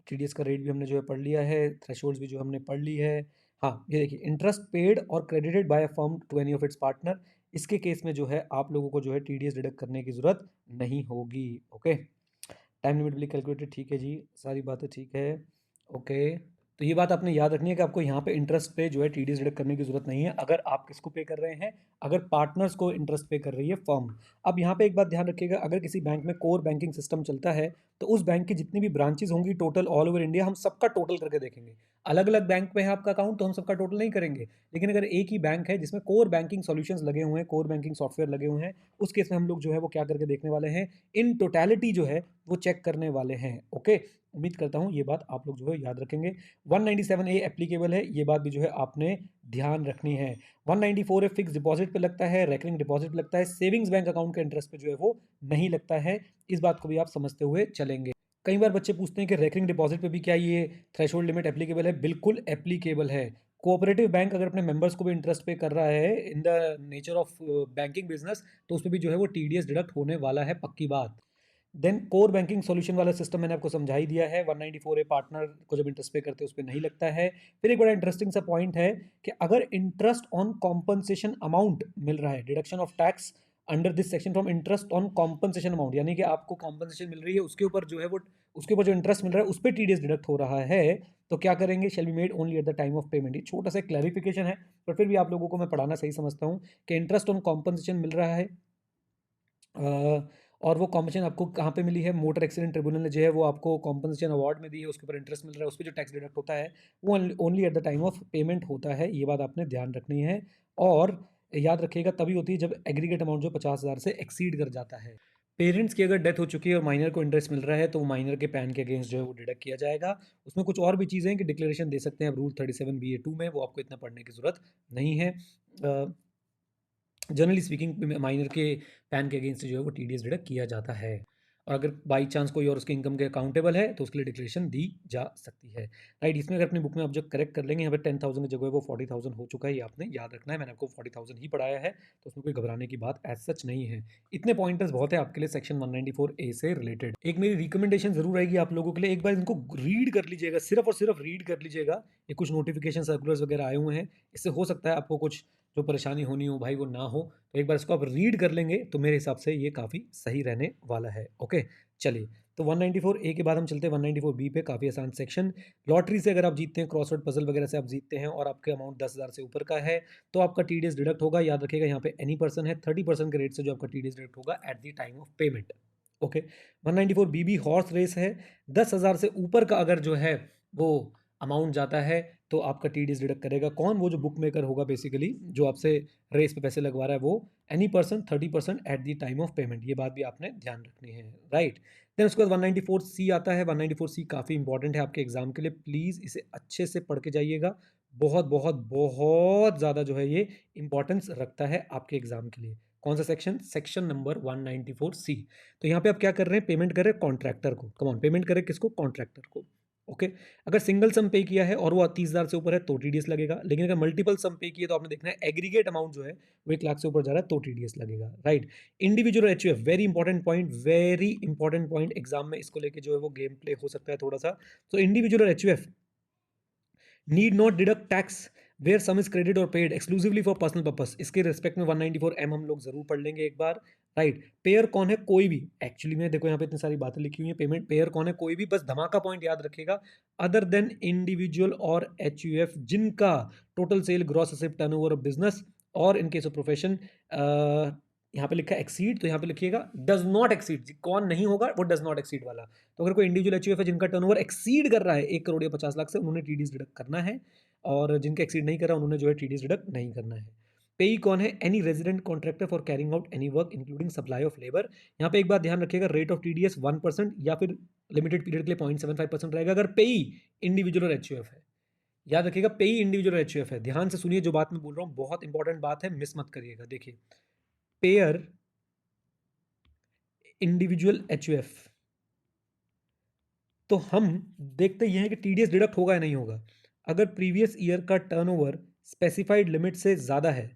टीडीएस का रेट भी हमने जो है पढ़ लिया है, थ्रेशोल्ड्स भी जो हमने पढ़ ली है। हाँ, ये देखिए, इंटरेस्ट पेड और credited by a firm to any of its partner, इसके केस में जो है आप लोगों को जो है टीडीएस डिडक्ट करने की ज़रूरत नहीं होगी। ओके, टाइम लिमिट भी कैलकुलेटेड, ठीक है जी, सारी बातें ठीक है। ओके, तो ये बात आपने याद रखनी है कि आपको यहाँ पे इंटरेस्ट पे जो है टीडीएस डिडक्ट करने की जरूरत नहीं है अगर आप किसको पे कर रहे हैं, अगर पार्टनर्स को इंटरेस्ट पे कर रही है फर्म। अब यहाँ पे एक बात ध्यान रखिएगा, अगर किसी बैंक में कोर बैंकिंग सिस्टम चलता है तो उस बैंक की जितनी भी ब्रांचेस होंगी टोटल ऑल ओवर इंडिया, हम सबका टोटल करके देखेंगे। अलग अलग बैंक में है आपका अकाउंट तो हम सबका टोटल नहीं करेंगे, लेकिन अगर एक ही बैंक है जिसमें कोर बैंकिंग सॉल्यूशंस लगे हुए हैं, कोर बैंकिंग सॉफ्टवेयर लगे हुए हैं, उस केस में हम लोग जो है वो क्या करके देखने वाले हैं, इन टोटलिटी जो है वो चेक करने वाले हैं। ओके, उम्मीद करता हूँ ये बात आप लोग जो है याद रखेंगे। 197A एप्लीकेबल है, ये बात भी जो है आपने ध्यान रखनी है। 194A फिक्स डिपॉजिट पे लगता है, रेकरिंग डिपॉजिट पे लगता है, सेविंग्स बैंक अकाउंट का इंटरेस्ट पे जो है वो नहीं लगता है। इस बात को भी आप समझते हुए चलेंगे। कई बार बच्चे पूछते हैं कि रेकरिंग डिपॉजिट पे भी क्या ये थ्रेशोल्ड लिमिट एप्लीकेबल है? बिल्कुल एप्लीकेबल है। कोऑपरेटिव बैंक अगर अपने मेंबर्स को भी इंटरेस्ट पे कर रहा है इन the nature of banking business, तो उस पर भी जो है वो टीडीएस डिडक्ट होने वाला है, पक्की बात। देन कोर बैंकिंग सॉल्यूशन वाला सिस्टम मैंने आपको समझा ही दिया है। 194A पार्टनर को जब इंटरेस्ट पे करते हैं उस पर नहीं लगता है। फिर एक बड़ा इंटरेस्टिंग सा पॉइंट है कि अगर इंटरेस्ट ऑन कॉम्पनसेशन अमाउंट मिल रहा है, deduction of tax under this section from interest on compensation amount, यानी कि आपको कॉम्पनसेशन मिल रही है उसके ऊपर जो है वो, उसके ऊपर जो इंटरेस्ट मिल रहा है उस पर टीडीएस डिडक्ट हो रहा है, तो क्या करेंगे? Shall be made only eight the time of payment. ये छोटा सा क्लैरिफिकेशन है, पर फिर भी आप लोगों को मैं पढ़ाना सही समझता हूँ कि इंटरेस्ट ऑन कॉम्पनसेशन मिल रहा है, और वो कॉम्पनसेशन आपको कहाँ पे मिली है? मोटर एक्सीडेंट ट्रिब्यूनल ने जो है वो आपको कॉम्पनसेशन अवार्ड में दी है, उसके ऊपर इंटरेस्ट मिल रहा है, उस पर जो टैक्स डिडक्ट होता है वो only eight the time of payment होता है। ये बात आपने ध्यान रखनी है, और याद रखिएगा तभी होती है जब एग्रीगेट अमाउंट जो 50,000 से एक्सीड कर जाता है। पेरेंट्स की अगर डेथ हो चुकी है और माइनर को इंटरेस्ट मिल रहा है तो माइनर के पैन के अगेंस्ट जो है वो डिडक्ट किया जाएगा। उसमें कुछ और भी चीज़ें हैं कि डिक्लेरेशन दे सकते हैं रूल 37BA2 में, वो आपको इतना पढ़ने की जरूरत नहीं है। जनरली स्पीकिंग माइनर के पैन के अगेंस्ट जो है वो टीडीएस डिडक्ट किया जाता है, और अगर बाई चांस कोई और उसके इनकम के अकाउंटेबल है तो उसके लिए डिक्लेरेशन दी जा सकती है, राइट। इसमें अगर अपनी बुक में आप जो करेक्ट कर लेंगे, यहाँ पे 10,000 की जगह वो 40,000 हो चुका है, ये आपने याद रखना है। मैंने आपको 40,000 ही पढ़ाया है तो उसमें कोई घबराने की बात एज सच नहीं है। इतने पॉइंटर्स बहुत है आपके लिए सेक्शन 194A से रिलेटेड। एक मेरी रिकमेंडेशन जरूर रहेगी आप लोगों के लिए, एक बार इनको रीड कर लीजिएगा, सिर्फ और सिर्फ रीड कर लीजिएगा। ये कुछ नोटिफिकेशन सर्कुलर्स वगैरह आए हुए हैं, इससे हो सकता है आपको कुछ जो परेशानी होनी हो भाई वो ना हो, तो एक बार इसको आप रीड कर लेंगे तो मेरे हिसाब से ये काफ़ी सही रहने वाला है। ओके, चलिए, तो 194A के बाद हम चलते हैं 194B पे। काफ़ी आसान सेक्शन, लॉटरी से अगर आप जीतते हैं, क्रॉसवर्ड पजल वगैरह से आप जीतते हैं और आपके अमाउंट 10,000 से ऊपर का है तो आपका टीडीएस डिडक्ट होगा। याद रखिएगा यहाँ पे एनी पर्सन है, 30% के रेट से जो आपका टीडीएस डिडक्ट होगा at the time of payment. Okay. 194 B horse race है। 10,000 से ऊपर का अगर जो है वो अमाउंट जाता है तो आपका टीडीएस डिडक्ट करेगा कौन? वो जो बुक मेकर होगा बेसिकली, जो आपसे रेस पे पैसे लगवा रहा है, वो any person 30% eight the time of payment. ये बात भी आपने ध्यान रखनी है, राइट। देन उसके बाद 194 सी आता है। 194 सी काफ़ी इंपॉर्टेंट है आपके एग्जाम के लिए, प्लीज़ इसे अच्छे से पढ़ के जाइएगा। बहुत बहुत बहुत ज़्यादा जो है ये इंपॉर्टेंस रखता है आपके एग्जाम के लिए। कौन सा सेक्शन? सेक्शन नंबर 194 सी। तो यहाँ पे आप क्या कर रहे हैं? पेमेंट कर रहे हैं कॉन्ट्रैक्टर को। कम पेमेंट करें किसको? कॉन्ट्रैक्टर को। ओके। अगर सिंगल सम पे किया है और वो 30,000 से ऊपर है तो टीडीएस लगेगा, लेकिन अगर मल्टीपल सम पे किए तो आपने देखना है एग्रीगेट अमाउंट जो है वो 1 लाख से ऊपर जा रहा है तो टीडीएस लगेगा, right. Individual HUF, very important point, very important point. Exam में इसको लेके जो है वो गेम प्ले हो सकता है थोड़ा सा। तो individual HUF need not deduct tax where sum is credit or paid exclusively for personal purpose. इसके रिस्पेक्ट में 194 हम लोग जरूर पढ़ लेंगे एक बार, राइट। पेयर कौन है? कोई भी। एक्चुअली में देखो यहाँ पे इतनी सारी बातें लिखी हुई है। पेमेंट पेयर कौन है? कोई भी। बस धमाका पॉइंट याद रखेगा, अदर देन इंडिविजुअल और एचयूएफ जिनका total sale gross asset turnover of business और इन केस ऑफ प्रोफेशन, यहाँ पे लिखा है एक्सीड, तो यहाँ पे लिखिएगा डज नॉट एक्सीड। कौन नहीं होगा? वो डज नॉट एक्सीड वाला। तो अगर कोई इंडिविजुअल एचयूएफ है जिनका टर्नओवर एक्सीड कर रहा है 1 करोड़ या 50 लाख से, उन्होंने टीडीएस डिडक्ट करना है, और जिनका एक्सीड नहीं कर रहा उन्होंने जो है टीडीएस डिडक्ट नहीं करना है। पेई कौन है? Any resident contractor for carrying out any work including supply of labour. यहाँ पे एक बात ध्यान रखिएगा, रेट ऑफ टीडीएस 1% या फिर लिमिटेड पीरियड के लिए 0.75% रहेगा अगर पेई इंडिविजुअल और एचयूएफ है। याद रखिएगा, पेई इंडिविजुअल और एचयूएफ है। ध्यान से सुनिए जो बात मैं बोल रहा हूँ, बहुत इंपॉर्टेंट बात है, मिस मत करिएगा। देखिए, पेयर इंडिविजुअल एचयूएफ, तो हम देखते ये हैं कि टीडीएस डिडक्ट होगा या नहीं होगा। अगर प्रीवियस ईयर का टर्नओवर स्पेसिफाइड लिमिट से ज़्यादा है,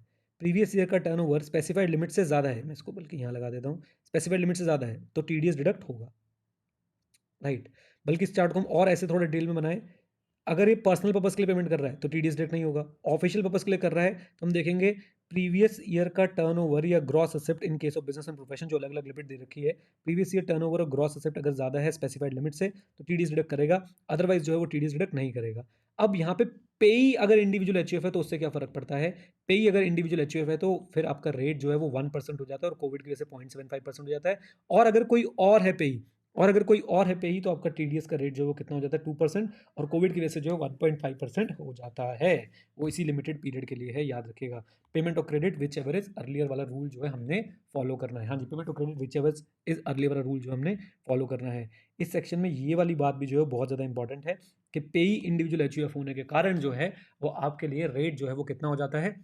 प्रीवियस ईयर का टर्नओवर स्पेसिफाइड लिमिट से ज़्यादा है, मैं इसको बल्कि यहाँ लगा देता हूँ, स्पेसिफाइड लिमिट से ज़्यादा है तो टीडीएस डिडक्ट होगा, राइट। बल्कि इस चार्ट को हम और ऐसे थोड़ा डिटेल में बनाएं। अगर ये पर्सनल पर्पस के लिए पेमेंट कर रहा है तो टीडीएस डिडक्ट नहीं होगा। ऑफिशियल पर्पस के लिए कर रहा है तो हम देखेंगे प्रीवियस ईयर का टर्नओवर या gross accept in case of business and profession, जो अलग अलग लिमिट दे रखी है, प्रीवियस ईयर टर्नओवर और ग्रॉस असेप्ट अगर ज़्यादा है स्पेसिफाइड लिमिट से तो टीडीएस डिडक्ट करेगा, अदरवाइज जो है वो टीडीएस डिडक्ट नहीं करेगा। अब यहाँ पे पेई अगर इंडिविजुअल एचयूएफ है तो उससे क्या फर्क पड़ता है? पेई अगर इंडिविजुअल एचयूएफ है तो फिर आपका रेट जो है वो 1% हो जाता है और कोविड की वजह से 0.75% हो जाता है। और अगर कोई और है पेई, तो आपका टीडीएस का रेट जो है वो कितना हो जाता है? 2%, और कोविड की वजह से जो है 1.5% हो जाता है। वो इसी लिमिटेड पीरियड के लिए है, याद रखिएगा। Payment of credit whichever is earlier वाला रूल जो है हमने फॉलो करना है। हाँ जी, payment of credit whichever is earlier वाला रूल जो हमने फॉलो करना है। इस सेक्शन में ये वाली बात भी जो है बहुत ज़्यादा इंपॉर्टेंट है कि पेई इंडिविजुअल एचयूएफ होने के कारण जो है वो आपके लिए रेट जो है वो कितना हो जाता है?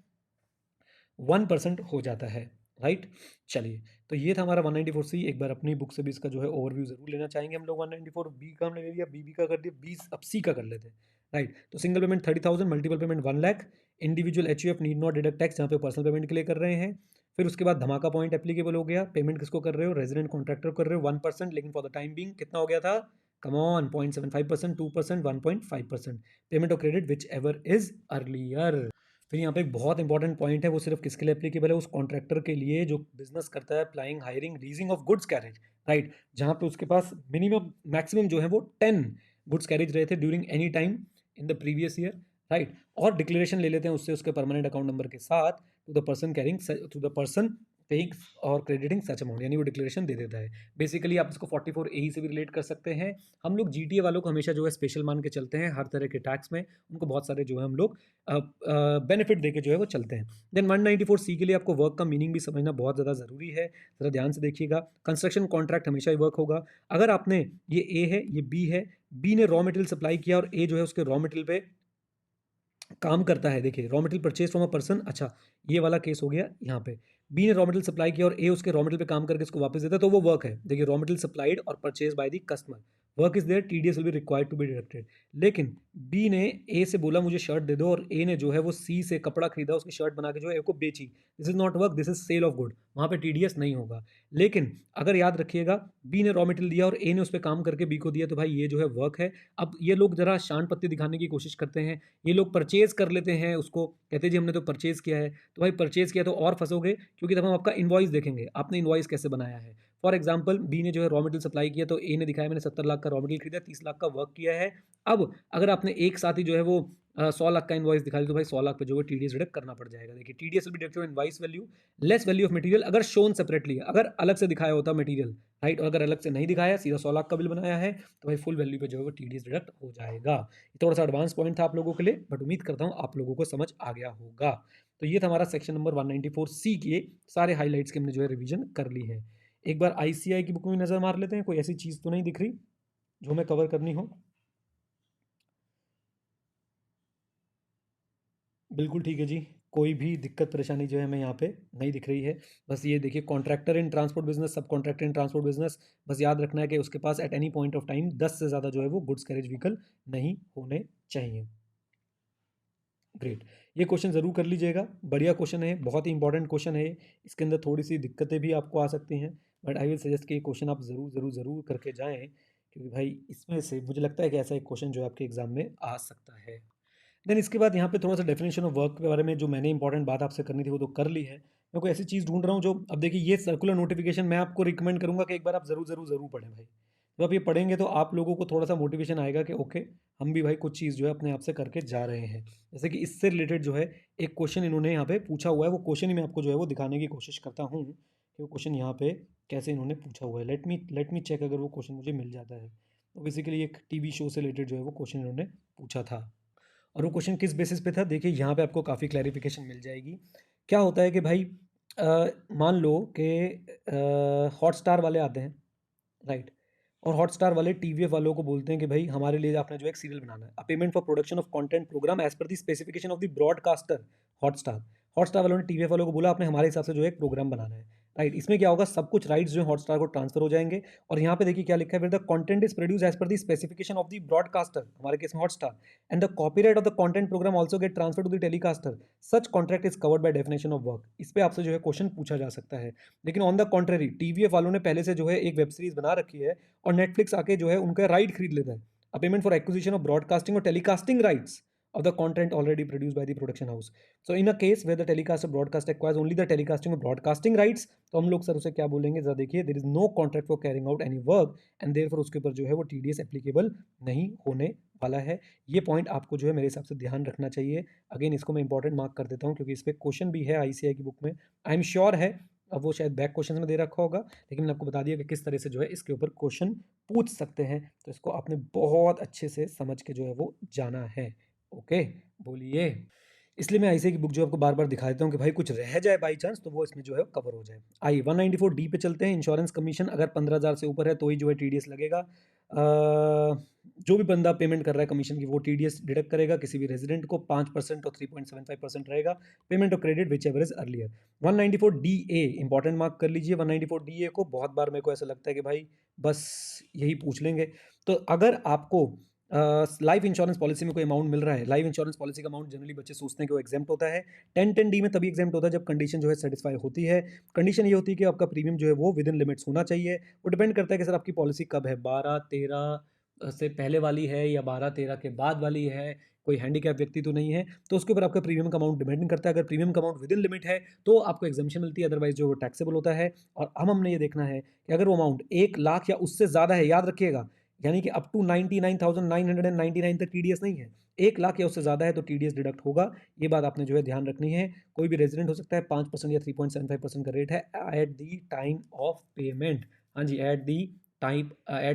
1% हो जाता है, राइट। चलिए, तो ये था हमारा 194 सी। एक बार अपनी बुक से भी इसका जो है ओवरव्यू जरूर लेना चाहेंगे हम लोग। 194 बी का हमने ले लिया, बी का कर दिया, बी अब सी का कर लेते हैं, राइट। तो single payment 30,000, multiple payment 1 lakh, individual HUF need not deduct tax, जहाँ पे पर्सनल पेमेंट के लिए कर रहे हैं। फिर उसके बाद धमाका पॉइंट एप्लीकेबल हो गया, पेमेंट किसको कर रहे हो? रेजिडेंट कॉन्ट्रैक्टर कर रहे हो 1%, लेकिन फॉर द टाइम बिंग कितना हो गया था? Come on, 0.75%, 2%, 1.5%। Payment of credit whichever is earlier. फिर यहाँ पे एक बहुत इंपॉर्टेंट पॉइंट है, वो सिर्फ किसके लिए एप्लीकेबल है? उस कॉन्ट्रैक्टर के लिए जो बिजनेस करता है applying hiring leasing of goods carriage, right. जहाँ पे उसके पास मिनिमम मैक्सिमम जो है वो 10 गुड्स कैरेज रहे थे during any time in the previous year, right. और डिक्लेरेशन ले लेते हैं उससे उसके परमानेंट अकाउंट नंबर के साथ to the person carrying, to the person paying और क्रेडिटिंग सच अमाउंट, यानी वो डिक्लेरेशन दे देता है। बेसिकली आप इसको 44A से भी रिलेट कर सकते हैं। हम लोग जीटीए वालों को हमेशा जो है स्पेशल मान के चलते हैं हर तरह के टैक्स में, उनको बहुत सारे जो है हम लोग बेनिफिट देके जो है वो चलते हैं। देन 194 सी के लिए आपको वर्क का मीनिंग भी समझना बहुत ज़्यादा ज़रूरी है, ज़रा ध्यान से देखिएगा। कंस्ट्रक्शन कॉन्ट्रैक्ट हमेशा ही वर्क होगा। अगर आपने ये ए है, ये बी है, बी ने रॉ मटेरियल सप्लाई किया और ए जो है उसके रॉ मटेरियल पे काम करता है। देखिए, raw material purchase from a person, अच्छा ये वाला केस हो गया। यहाँ पे बी ने रॉ मटेरियल सप्लाई किया और ए उसके रॉ मटेरियल पे काम करके इसको वापस देता है, तो वो वर्क है। देखिए, रॉ मटेरियल सप्लाइड और purchase by the customer, work is there, TDS will be required to be deducted. लेकिन बी ने ए से बोला मुझे शर्ट दे दो, और ए ने जो है वो सी से कपड़ा खरीदा, उसकी शर्ट बना के जो है ए को बेची, this is not work, this is sale of good, वहाँ पे टीडीएस नहीं होगा। लेकिन अगर याद रखिएगा, बी ने रॉ मटेरियल दिया और ए ने उस पर काम करके बी को दिया, तो भाई ये जो है वर्क है। अब ये लोग जरा शान पत्ती दिखाने की कोशिश करते हैं, ये लोग परचेज कर लेते हैं उसको, कहते हैं जी हमने तो परचेज किया है। तो भाई परचेज किया तो और फंसोगे, क्योंकि तब हम आपका इनवॉइस देखेंगे, आपने इनवॉइस कैसे बनाया है, फॉर एग्जाम्पल बी ने जो है रॉ मटेरियल सप्लाई किया, तो ए ने दिखाया मैंने 70 लाख का रॉ मटेरियल खरीदा, 30 लाख का वर्क किया है। अब अगर आपने एक साथ ही जो है वो 100 लाख का इनवॉइस दिखा दी, तो भाई 100 लाख पे जो है टीडीएस डिडक्ट करना पड़ जाएगा। देखिए TDS will be deducted invoice value less value of material अगर शोन सेपरेटली, अगर अलग से दिखाया होता मटेरियल, राइट, और अगर अलग से नहीं दिखाया, सीधा 100 लाख का बिल बनाया है, तो भाई फुल वैल्यू पे जो है वो टीडीएस डिडक्ट हो जाएगा। ये थोड़ा सा एडवांस पॉइंट था आप लोगों के लिए, बट उम्मीद करता हूँ आप लोगों को समझ आ गया होगा। तो ये था हमारा सेक्शन नंबर 194C के सारे हाईलाइट्स के हमने जो है रिवीजन कर ली है। एक बार आईसीआई की बुक में नजर मार लेते हैं, कोई ऐसी चीज तो नहीं दिख रही जो हमें कवर करनी हो। बिल्कुल ठीक है जी, कोई भी दिक्कत परेशानी जो है हमें यहाँ पे नहीं दिख रही है। बस ये देखिए, contractor in transport business, sub contractor in transport business, बस याद रखना है कि उसके पास at any point of time 10 से ज़्यादा जो है वो गुड्स कैरेज व्हीकल नहीं होने चाहिए। ग्रेट, ये क्वेश्चन ज़रूर कर लीजिएगा, बढ़िया क्वेश्चन है, बहुत ही इंपॉर्टेंट क्वेश्चन है। इसके अंदर थोड़ी सी दिक्कतें भी आपको आ सकती हैं, बट आई विल सजेस्ट कि ये क्वेश्चन आप ज़रूर ज़रूर ज़रूर करके जाएँ, क्योंकि भाई इसमें से मुझे लगता है कि ऐसा एक क्वेश्चन जो है आपके एग्जाम में आ सकता है। देन इसके बाद यहाँ पे थोड़ा सा डेफिनेशन ऑफ वर्क के बारे में जो मैंने इंपॉर्टेंट बात आपसे करनी थी वो तो कर ली है। मैं कोई ऐसी चीज़ ढूंढ रहा हूँ जो, अब देखिए ये सर्कुलर नोटिफिकेशन मैं आपको रिकमेंड करूंगा कि एक बार आप ज़रूर ज़रूर ज़रूर पढ़ें भाई। जब आप ये पढ़ेंगे तो आप लोगों को थोड़ा सा मोटिवेशन आएगा कि ओके, हम भी भाई कुछ चीज़ जो है अपने आप से करके जा रहे हैं। जैसे कि इससे रिलेटेड जो है एक क्वेश्चन इन्होंने यहाँ पे पूछा हुआ है, वो क्वेश्चन ही मैं आपको जो है वो दिखाने की कोशिश करता हूँ कि वो क्वेश्चन यहाँ पे कैसे इन्होंने पूछा हुआ है। लेट मी चेक, अगर वो क्वेश्चन मुझे मिल जाता है। तो बेसिकली एक टीवी शो से रिलेटेड जो है वो क्वेश्चन इन्होंने पूछा था, और वो क्वेश्चन किस बेसिस पे था, देखिए यहाँ पे आपको काफ़ी क्लैरिफिकेशन मिल जाएगी। क्या होता है कि भाई मान लो कि हॉटस्टार वाले आते हैं, राइट, और हॉटस्टार वाले टीवीएफ वालों को बोलते हैं कि भाई हमारे लिए आपने जो एक सीरियल बनाना है, a payment for production of content program as per the specification of the broadcaster. Hotstar Hotstar वालों ने टीवीएफ वालों को बोला आपने हमारे हिसाब से जो है एक प्रोग्राम बनाना है, राइट। इसमें क्या होगा, सब कुछ राइट्स जो है हॉटस्टार को ट्रांसफर हो जाएंगे, और यहाँ पे देखिए क्या लिखा है, फिर the content is produce as per the specification of the broadcaster, हमारे केस में Hotstar, and the copyright of the content program also get transfer to the telecaster, such contract is covered by definition of work. इस पे आपसे जो है क्वेश्चन पूछा जा सकता है। लेकिन ऑन द कॉन्ट्रेरी टीवीएफ वालों ने पहले से जो है एक वेब सीरीज बना रखी है, और नेटफ्लिक्स आके जो है उनका राइट खरीद लेता है, a payment for acquisition of broadcasting और telecasting rights of the content already produced by the production house. So in a case where the telecast of broadcast acquires only the telecasting of broadcasting rights, तो हम लोग सर उसे क्या बोलेंगे, जरा देखिए, there is no contract for carrying out any work and therefore उसके ऊपर जो है वो TDS एप्लीकेबल नहीं होने वाला है। ये पॉइंट आपको जो है मेरे हिसाब से ध्यान रखना चाहिए। अगेन इसको मैं इंपॉर्टेंट मार्क कर देता हूँ क्योंकि इस पर क्वेश्चन भी है आईसीआई की बुक में, आई एम श्योर है। अब वो शायद बैक क्वेश्चन में दे रखा होगा, लेकिन मैंने आपको बता दिया कि किस तरह से जो है इसके ऊपर क्वेश्चन पूछ सकते हैं, तो इसको आपने बहुत अच्छे से समझ के जो है वो जाना है। ओके, बोलिए। इसलिए मैं आईसीआई की बुक जो आपको बार बार दिखा देता हूँ कि भाई कुछ रह जाए बाई चांस तो वो इसमें जो है कवर हो जाए। आई 194D पे चलते हैं। इंश्योरेंस कमीशन अगर 15,000 से ऊपर है तो ही जो है टीडीएस लगेगा। जो भी बंदा पेमेंट कर रहा है कमीशन की वो टीडीएस डिडक्ट करेगा। किसी भी रेजिडेंट को 5% और 3.75% रहेगा। Payment of credit whichever is earlier. 194DA important mark कर लीजिए। 194DA को बहुत बार मेरे को ऐसा लगता है कि भाई बस यही पूछ लेंगे। तो अगर आपको लाइफ इंश्योरेंस पॉलिसी में कोई अमाउंट मिल रहा है, लाइफ इंश्योरेंस पॉलिसी का अमाउंट जनरली बच्चे सोचते हैं कि वो एग्जाम्प्ट होता है। 1010D में तभी एग्जाम्प्ट होता है जब कंडीशन जो है सेटिस्फाई होती है। कंडीशन ये होती है कि आपका प्रीमियम जो है वो विद इन लिमिट्स होना चाहिए। वो डिपेंड करता है कि सर आपकी पॉलिसी कब है, 12-13 से पहले वाली है या 12-13 के बाद वाली है, कोई हैंडीकैप व्यक्ति तो नहीं है, तो उसके ऊपर आपका प्रीमियम का अमाउंट डिपेंड करता है। अगर प्रीमियम का अमाउंट विद इन लिमिट है तो आपको एग्जाम्पशन मिलती है, अदरवाइज जो वो टैक्सेबल होता है। और अब हमने ये देखना है कि अगर वो अमाउंट 1 लाख या उससे ज़्यादा है, याद रखिएगा, यानी कि अप टू 99,999 तक टीडीएस नहीं है, 1 लाख या उससे ज़्यादा है तो टीडीएस डिडक्ट होगा। ये बात आपने जो है ध्यान रखनी है। कोई भी रेजिडेंट हो सकता है, 5% या 3.75% का रेट है at the time of payment. हाँ जी, at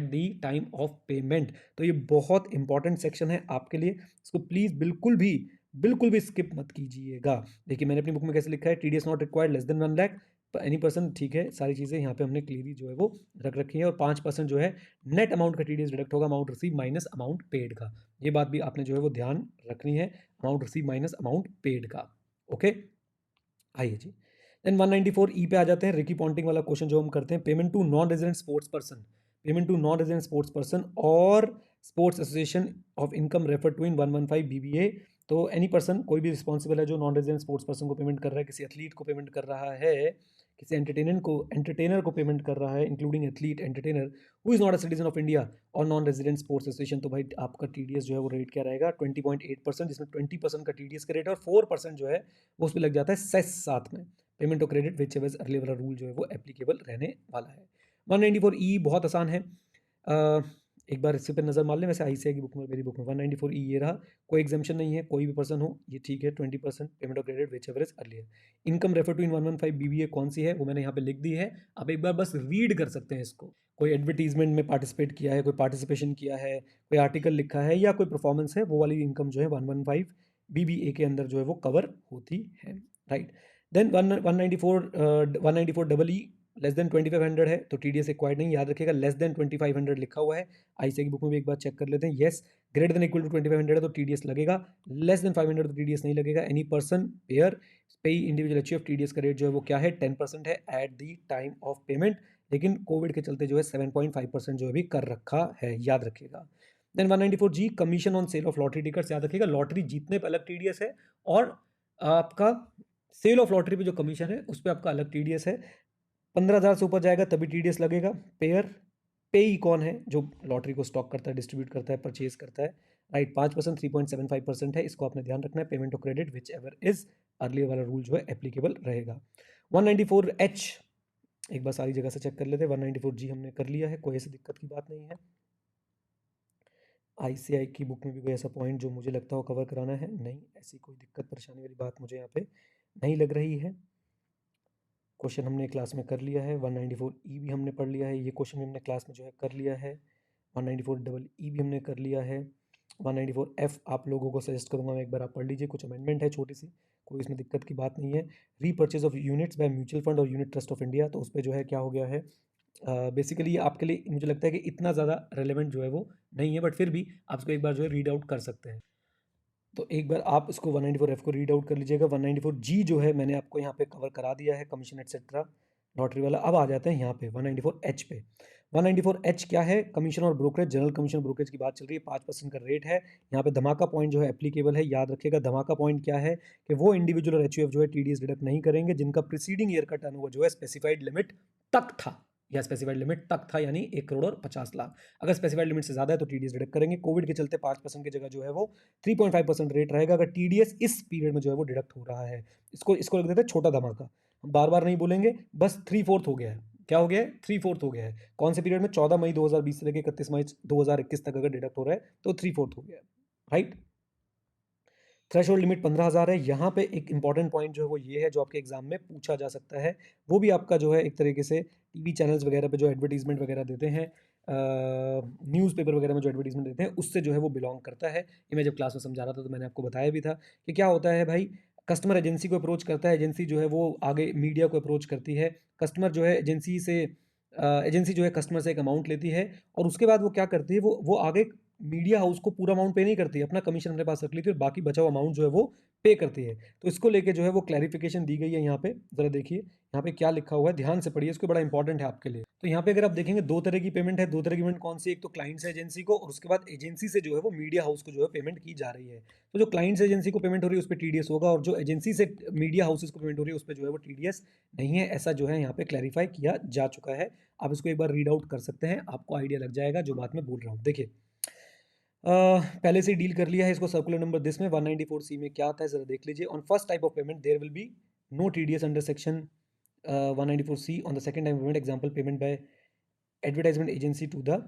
the time of payment. तो ये बहुत इंपॉर्टेंट सेक्शन है आपके लिए, इसको प्लीज़ बिल्कुल भी स्किप मत कीजिएगा। देखिए मैंने अपनी बुक में कैसे लिखा है, TDS not required less than 1 lakh any person, ठीक है, सारी चीज़ें यहाँ पे हमने क्लियरली जो है वो रख रखी है। और 5% जो है नेट अमाउंट का टीडीएस डिडक्ट होगा, amount receive minus amount paid का। ये बात भी आपने जो है वो ध्यान रखनी है, amount receive minus amount paid का। ओके, आइए जी। देन 194E पे आ जाते हैं। रिकी पॉन्टिंग वाला क्वेश्चन जो हम करते हैं, payment to non resident sports person, payment to non resident sports person or sports association of income refer to in 115 BBA। तो एनी पर्सन, कोई भी रिस्पॉन्सिबल है जो नॉन रेजिडेंट स्पोर्ट्स पर्सन को पेमेंट कर रहा है, किसी एथलीट को पेमेंट कर रहा है, किसी एंटरटेनर को पेमेंट कर रहा है, including athlete entertainer who is not a citizen of India और नॉन रेजिडेंट स्पोर्ट्स एसोसिएशन, तो भाई आपका टीडीएस जो है वो रेट क्या रहेगा, 20.8%, जिसमें 20% का टीडीएस का रेट है और 4% जो है वो उस पर लग जाता है सेस साथ में। Payment of credit which ever early वाला रूल जो है वो एप्लीकेबल रहने वाला है। 194E बहुत आसान है। एक बार इससे पे नज़र मार लें। वैसे आईसीआई की बुक में, मेरी बुक में 194E ये रहा। कोई एग्जामेशन नहीं है, कोई भी पर्सन हो, ये ठीक है। 20% payment of credit whichever is earlier. Income refer to in 115 BBA कौन सी है वो मैंने यहाँ पे लिख दी है। आप एक बार बस रीड कर सकते हैं इसको। कोई एडवर्टीजमेंट में पार्टिसिपेट किया है, कोई पार्टिसिपेशन किया है, कोई आर्टिकल लिखा है या कोई परफॉर्मेंस है, वो वाली इनकम जो है 115 बीबीए के अंदर जो है वो कवर होती है, right. Then 194 double E less than 2500 है तो टीडीएस एक्वायर्ड नहीं, याद रखिएगा। लेस देन 2500 लिखा हुआ है, आईसीआई की बुक में भी एक बार चेक कर लेते हैं। Yes, greater than equal to 2500 है तो टीडीएस लगेगा, लेस देन 500 तो टीडीएस नहीं लगेगा। एनी पर्सन पेयर पे इंडिविजुअल अचीव, टीडीएस का रेट जो है वो क्या है 10% है eight the time of payment, लेकिन कोविड के चलते जो है 7.5% जो अभी कर रखा है, याद रखिएगा। Then 194G commission on sale of lottery tickets, याद रखिएगा लॉटरी जीतने पर अलग टीडीएस है और आपका सेल ऑफ लॉटरी पे जो कमीशन है उस पर आपका अलग टीडीएस है। 15,000 से ऊपर जाएगा तभी टीडीएस लगेगा। पेयर पेई कौन है, जो लॉटरी को स्टॉक करता है, डिस्ट्रीब्यूट करता है, परचेज करता है, राइट। 5% 3.75% है, इसको आपने ध्यान रखना है। Payment of credit whichever is earlier वाला रूल जो है एप्लीकेबल रहेगा। 194H एक बार सारी जगह से चेक कर लेते हैं। 194G हमने कर लिया है, कोई ऐसी दिक्कत की बात नहीं है। आईसीआई की बुक में भी कोई ऐसा पॉइंट जो मुझे लगता हो कवर कराना है, नहीं, ऐसी कोई दिक्कत परेशानी वाली बात मुझे यहाँ पे नहीं लग रही है। क्वेश्चन हमने क्लास में कर लिया है। 194E भी हमने पढ़ लिया है, ये क्वेश्चन भी हमने क्लास में जो है कर लिया है। 194EE भी हमने कर लिया है। 194F आप लोगों को सजेस्ट करूंगा मैं एक बार आप पढ़ लीजिए, कुछ अमेंडमेंट है छोटी सी, कोई इसमें दिक्कत की बात नहीं है। Repurchase of units by mutual fund और यूनिट ट्रस्ट ऑफ इंडिया, तो उस पर जो है क्या हो गया है, बेसिकली आपके लिए मुझे लगता है कि इतना ज़्यादा रेलेवेंट जो है वो नहीं है, बट फिर भी आप इसको एक बार जो है रीड आउट कर सकते हैं। तो एक बार आप इसको 194F को रीड आउट कर लीजिएगा। 194G जो है मैंने आपको यहाँ पे कवर करा दिया है, कमीशन एटसेट्रा लॉटरी वाला। अब आ जाते हैं यहाँ पे 194H पे। 194H क्या है, कमीशन और ब्रोकरेज, जनरल कमीशन ब्रोकरेज की बात चल रही है। 5% का रेट है यहाँ पे। धमाका पॉइंट जो है एप्लीकेबल है, याद रखिएगा। धमाका पॉइंट क्या है कि वो इंडिविजुअल और एचयूएफ जो है टीडीएस डिडक्ट नहीं करेंगे जिनका प्रीसीडिंग ईयर का टर्नओवर जो है स्पेसिफाइड लिमिट तक था, या स्पेसिफाइड लिमिट तक था, यानी 1,50,00,000। अगर स्पेसिफाइड लिमिट से ज़्यादा है तो टीडीएस डिडक्ट करेंगे। कोविड के चलते 5% की जगह जो है वो 3.5% रेट रहेगा अगर टीडीएस इस पीरियड में जो है वो डिडक्ट हो रहा है। इसको लिख देते हैं छोटा धमाका, हम बार बार नहीं बोलेंगे, बस 3/4 हो गया है। क्या हो गया है, 3/4 हो गया है। कौन से पीरियड में, 14 मई 2020 से लेकर 31 मई 2021 तक अगर डिडक्ट हो रहा है तो 3/4 हो गया है, राइट। थ्रेशोल्ड लिमिट 15,000 है। यहाँ पे एक इंपॉर्टेंट पॉइंट जो है वो ये है, जो आपके एग्जाम में पूछा जा सकता है, वो भी आपका जो है एक तरीके से टीवी चैनल्स वगैरह पे जो एडवर्टीजमेंट वगैरह देते हैं, न्यूज़पेपर वगैरह में जो एडवर्टीजमेंट देते हैं, उससे जो है वो बिलोंग करता है। ये मैं जब क्लास में समझा रहा था तो मैंने आपको बताया भी था कि क्या होता है भाई, कस्टमर एजेंसी को अप्रोच करता है, एजेंसी जो है वो आगे मीडिया को अप्रोच करती है, कस्टमर जो है एजेंसी से एजेंसी जो है कस्टमर से एक अमाउंट लेती है और उसके बाद वो क्या करती है, वो आगे मीडिया हाउस को पूरा अमाउंट पे नहीं करती है, अपना कमीशन अपने पास रख लेती है और बाकी बचा हुआ अमाउंट जो है वो पे करती है। तो इसको लेके जो है वो क्लैरिफिकेशन दी गई है यहाँ पे, जरा देखिए यहाँ पे क्या लिखा हुआ है, ध्यान से पढ़िए, इसको बड़ा इंपॉर्टेंट है आपके लिए। तो यहाँ पे अगर आप देखेंगे दो तरह की पेमेंट है। दो तरह की पेमेंट कौन सी, एक तो क्लाइंट से एजेंसी को और उसके बाद एजेंसी से जो है वो मीडिया हाउस को जो है पेमेंट की जा रही है। तो जो क्लाइंट से एजेंसी को पेमेंट हो रही है उस पर टीडीएस होगा और जो एजेंसी से मीडिया हाउसेस को पेमेंट हो रही है उस पर जो है वो टीडीएस नहीं है, ऐसा जो है यहाँ पे क्लैरिफाई किया जा चुका है। आप इसको एक बार रीड आउट कर सकते हैं, आपको आइडिया लग जाएगा जो बात मैं बोल रहा हूँ। देखिए पहले से डील कर लिया है इसको, सर्कुलर नंबर दिस में 194C में क्या आता है जरा देख लीजिए। On first type of payment there will be no TDS under section 194C on the second time payment, example payment by advertisement agency to the,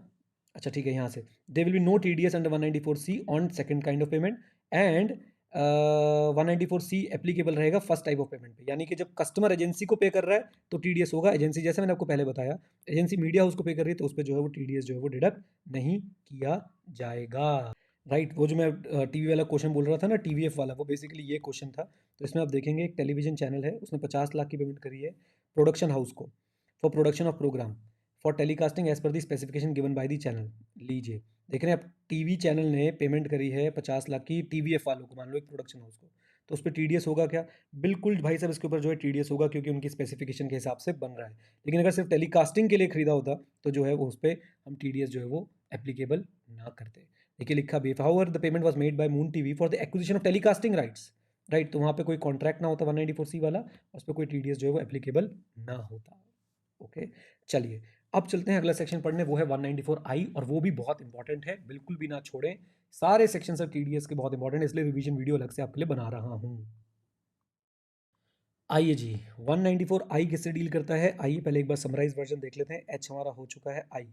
अच्छा ठीक है, यहाँ से there will be no TDS under 194C on second kind of payment and 194C applicable रहेगा फर्स्ट टाइप ऑफ पेमेंट पे। यानी कि जब कस्टमर एजेंसी को पे कर रहा है तो टीडीएस होगा, एजेंसी जैसे मैंने आपको पहले बताया, एजेंसी मीडिया हाउस को पे कर रही है तो उस पर जो है वो टीडीएस जो है वो डिडक्ट नहीं किया जाएगा, राइट। वो जो मैं टीवी वाला क्वेश्चन बोल रहा था ना, टीवीएफ वाला, वो बेसिकली ये क्वेश्चन था। तो इसमें आप देखेंगे एक टेलीविजन चैनल है, उसने 50 लाख की पेमेंट करी है प्रोडक्शन हाउस को for production of program for telecasting as per the specification given by the channel. लीजिए देख रहे हैं आप, टीवी चैनल ने पेमेंट करी है 50 लाख की टीवीएफ वालों को, मान लो एक प्रोडक्शन हाउस को, तो उस पर टीडीएस होगा क्या, बिल्कुल भाई साहब इसके ऊपर जो है टीडीएस होगा क्योंकि उनकी स्पेसिफिकेशन के हिसाब से बन रहा है। लेकिन अगर सिर्फ टेलीकास्टिंग के लिए खरीदा होता तो जो है वो उस पर हम टीडीएस जो है वो एप्लीकेबल ना करते। देखिए लिखा भी, however the payment was made by moon TV for the acquisition of telecasting rights, right. तो वहाँ पे कोई कॉन्ट्रैक्ट ना होता 194C वाला, उस पर कोई टीडीएस जो है वो एप्लीकेबल ना होता। ओके चलिए अब चलते हैं अगला सेक्शन पढ़ने, वो है 194I और वो भी बहुत इंपॉर्टेंट है, बिल्कुल भी ना छोड़ें। सारे सेक्शन सब टीडीएस के बहुत इंपॉर्टेंट है, इसलिए रिवीजन वीडियो अलग से आपके लिए बना रहा हूँ। आइए जी, 194 आई किससे डील करता है? आइए पहले एक बार समराइज वर्जन देख लेते हैं। एच हमारा हो चुका है आई।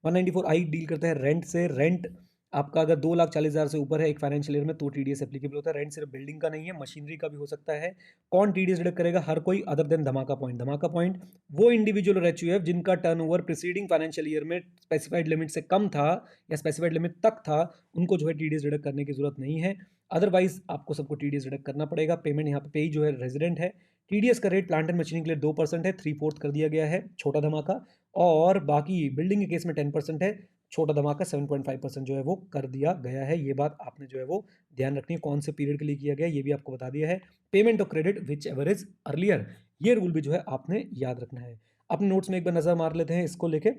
194 आई डील करता है रेंट से। रेंट आपका अगर 2,40,000 से ऊपर है एक फाइनेंशियल ईयर में तो टीडीएस एप्लीकेबल होता है। रेंट सिर्फ बिल्डिंग का नहीं है, मशीनरी का भी हो सकता है। कौन टीडीएस डिडक्ट करेगा? हर कोई अदर देन धमाका पॉइंट। धमाका पॉइंट वो इंडिविजुअल और एचयूएफ जिनका टर्नओवर प्रीसीडिंग फाइनेंशियल ईयर में स्पेसिफाइड लिमिट से कम था या स्पेसिफाइड लिमिट तक था, उनको जो है टीडीएस डिडक्ट करने की जरूरत नहीं है। अदरवाइज आपको सबको टीडीएस डिडक्ट करना पड़ेगा। पेमेंट यहाँ पे ही जो है रेजिडेंट है। टीडीएस का रेट प्लांट एंड मशीनिंग के लिए 2% है, 3/4 कर दिया गया है छोटा धमाका, और बाकी बिल्डिंग के केस में 10% है, छोटा धमाका 7.5% जो है वो कर दिया गया है। ये बात आपने जो है वो ध्यान रखनी है, कौन से पीरियड के लिए किया गया है ये भी आपको बता दिया है। Payment of credit whichever is earlier, ये रूल भी जो है आपने याद रखना है। अपने नोट्स में एक बार नजर मार लेते हैं इसको लेके।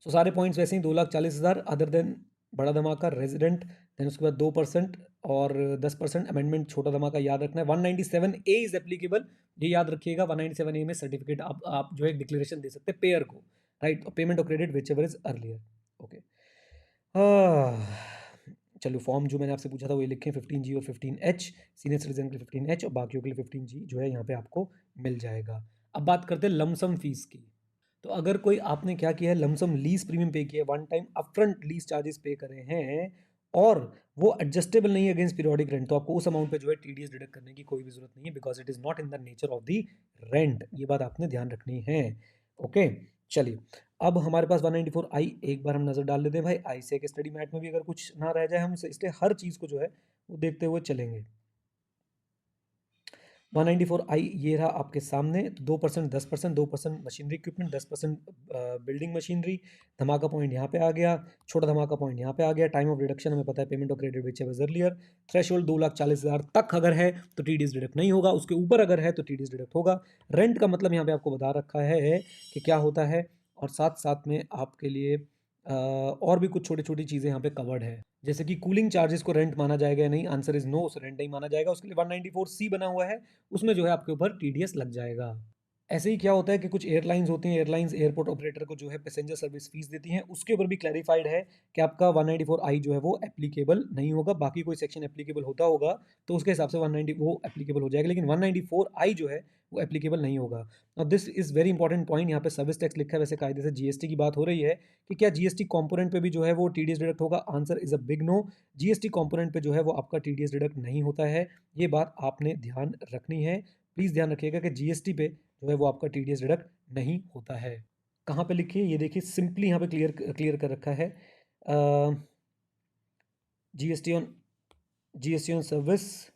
सो सारे पॉइंट्स वैसे ही 2,40,000 अदर देन बड़ा धमाका रेजिडेंट, देन उसके बाद 2% और 10% अमेंडमेंट छोटा धमाका याद रखना है। 197A इज एप्लीकेबल, ये याद रखिएगा। 197A में सर्टिफिकेट आप जो है डिक्लेरेशन दे सकते हैं पेयर को, right. Payment of credit whichever is earlier, okay. चलो फॉर्म जो मैंने आपसे पूछा था वो ये लिखें, 15G और 15H, सीनियर सिटीजन के लिए 15H और बाकियों के लिए 15G जो है यहाँ पे आपको मिल जाएगा। अब बात करते हैं लमसम फीस की। तो अगर कोई आपने क्या किया है, लमसम लीज प्रीमियम पे किया है, one time upfront lease charges पे करे हैं और वो एडजस्टेबल नहीं है अगेंस्ट पीरियोडिक रेंट, तो आपको उस अमाउंट पे जो है टीडीएस डिडक्ट करने की कोई भी जरूरत नहीं है, because it is not in the nature of the rent. ये बात आपने ध्यान रखनी है, ओके। चलिए अब हमारे पास 194 आई एक बार हम नजर डाल लेते हैं भाई। आई से एक स्टडी मैट में भी अगर कुछ ना रह जाए हम इसलिए हर चीज को जो है वो देखते हुए चलेंगे। 194 आई ये रहा आपके सामने। 2% 10%, 2% मशीनरी इक्विपमेंट, 10% बिल्डिंग मशीनरी। धमाका पॉइंट यहाँ पे आ गया, छोटा धमाका पॉइंट यहाँ पे आ गया। टाइम ऑफ डिडक्शन हमें पता है, payment of credit whichever earlier. Threshold 2,40,000 तक अगर है तो टीडीएस डिडक्ट नहीं होगा, उसके ऊपर अगर है तो टीडीएस डिडक्ट होगा। रेंट का मतलब यहाँ पे आपको बता रखा है कि क्या होता है, और साथ साथ में आपके लिए और भी कुछ छोटी छोटी चीज़ें यहाँ पे कवर्ड है, जैसे कि कूलिंग चार्जेस को रेंट माना जाएगा या नहीं। आंसर इज नो, उसे रेंट नहीं माना जाएगा। उसके लिए 194C बना हुआ है, उसमें जो है आपके ऊपर टीडीएस लग जाएगा। ऐसे ही क्या होता है कि कुछ एयरलाइंस होती हैं, एयरलाइंस एयरपोर्ट ऑपरेटर को जो है पैसेंजर सर्विस फीस देती हैं, उसके ऊपर भी क्लैरिफाइड है कि आपका 194 आई जो है वो एप्लीकेबल नहीं होगा। बाकी कोई सेक्शन एप्लीकेबल होता होगा तो उसके हिसाब से 190 वो एप्लीकेबल हो जाएगा, लेकिन 194 आई जो है वो एप्लीकेबल नहीं होगा। और this is very important point, यहाँ पे सर्विस टैक्स लिखा है, वैसे कायदे से जीएसटी की बात हो रही है कि क्या जीएसटी कंपोनेंट पे भी जो है वो टीडीएस डिडक्ट होगा। Answer is a big no, GST component पे जो है वो आपका टीडीएस डिडक्ट नहीं होता है। ये बात आपने ध्यान रखनी है, प्लीज ध्यान रखिएगा कि जीएसटी पे जो है वो आपका टीडीएस डिडक्ट नहीं होता है। कहाँ पे लिखिए, ये देखिए सिंपली यहाँ पे क्लियर क्लियर कर रखा है। GST on service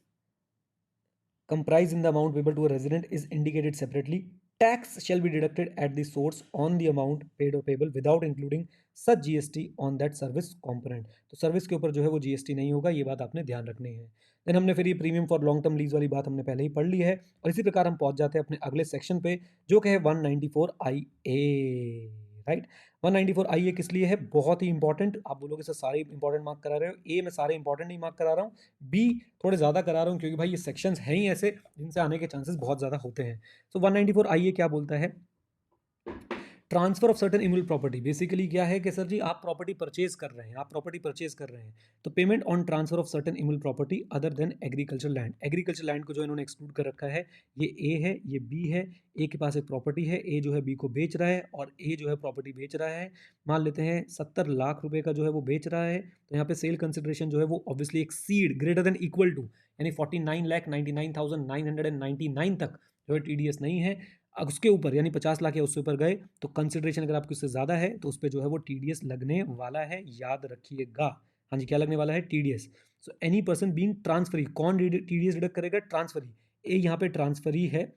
comprised in the amount payable to a resident is indicated separately. Tax shall be deducted at the source on the amount paid or payable without including such GST on that service component. तो सर्विस के ऊपर जो है वो जीएसटी नहीं होगा, ये बात आपने ध्यान रखनी है। देन हमने फिर ये premium for long term lease वाली बात हमने पहले ही पढ़ ली है, और इसी प्रकार हम पहुंच जाते हैं अपने अगले सेक्शन पे जो कि है 194 आई ए, राइट। 194 आई ए किस लिए है, बहुत ही इंपॉर्टेंट। आप बोलोगे सर सारे इंपॉर्टेंट मार्क करा रहे हो, ए में सारे इंपॉर्टेंट नहीं मार्क करा रहा हूँ, बी थोड़े ज़्यादा करा रहा हूँ क्योंकि भाई ये सेक्शंस हैं ही ऐसे जिनसे आने के चांसेस बहुत ज़्यादा होते हैं। सो 194 आई ए क्या बोलता है, transfer of certain immovable property. Basically क्या है कि सर जी आप प्रॉपर्टी परचेज कर रहे हैं, आप प्रॉपर्टी परचेज कर रहे हैं, तो payment on transfer of certain immovable property other than agriculture land. Agriculture land को जो इन्होंने एक्सक्लूड कर रखा है, ये ए है, ये बी है। ए के पास एक प्रॉपर्टी है, ए जो है बी को बेच रहा है और ए जो है प्रॉपर्टी बेच रहा है। मान लेते हैं 70 लाख रुपए का जो है वो बेच रहा है, तो यहाँ पे सेल कंसिडरेशन जो है वो obviously exceed greater than equal to यानी 49,99,999 तक जो है टीडीएस नहीं है। उसके ऊपर यानी 50 लाख या उससे ऊपर गए तो कंसिडरेशन अगर आपकी उससे ज़्यादा है तो उस पर जो है वो टीडीएस लगने वाला है, याद रखिएगा। हाँ जी, क्या लगने वाला है, TDS. So any person being transferee, कौन टीडीएस डिडक्ट करेगा, ट्रांसफरी। ए यहाँ पे ट्रांसफरी है,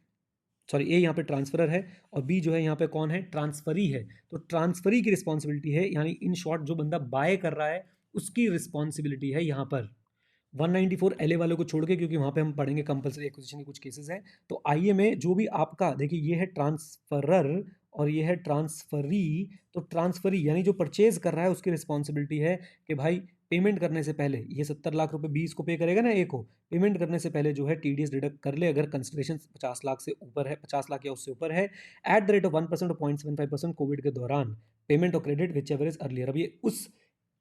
सॉरी ए यहाँ पे ट्रांसफरर है और बी जो है यहाँ पे कौन है, ट्रांसफरी है। तो ट्रांसफरी की रिस्पॉन्सिबिलिटी है, यानी इन शॉर्ट जो बंदा बाय कर रहा है उसकी रिस्पॉन्सिबिलिटी है यहाँ पर। 194 एलए वालों को छोड़ के, क्योंकि वहाँ पे हम पढ़ेंगे कंपलसरी एक्विजिशन के कुछ केसेस हैं। तो आईए में जो भी आपका देखिए, ये है ट्रांसफरर और ये है ट्रांसफरी। तो ट्रांसफरी यानी जो परचेज कर रहा है उसकी रिस्पॉन्सिबिलिटी है कि भाई पेमेंट करने से पहले ये 70 लाख रुपए 20 को पे करेगा ना, ए को पेमेंट करने से पहले जो है टीडीएस डिडक्ट कर ले अगर कंसिडरेशन 50 लाख से ऊपर है, 50 लाख या उससे ऊपर है, एट द रेट ऑफ 1% और 0.75% कोविड के दौरान। पेमेंट और credit whichever is earlier. अब ये उस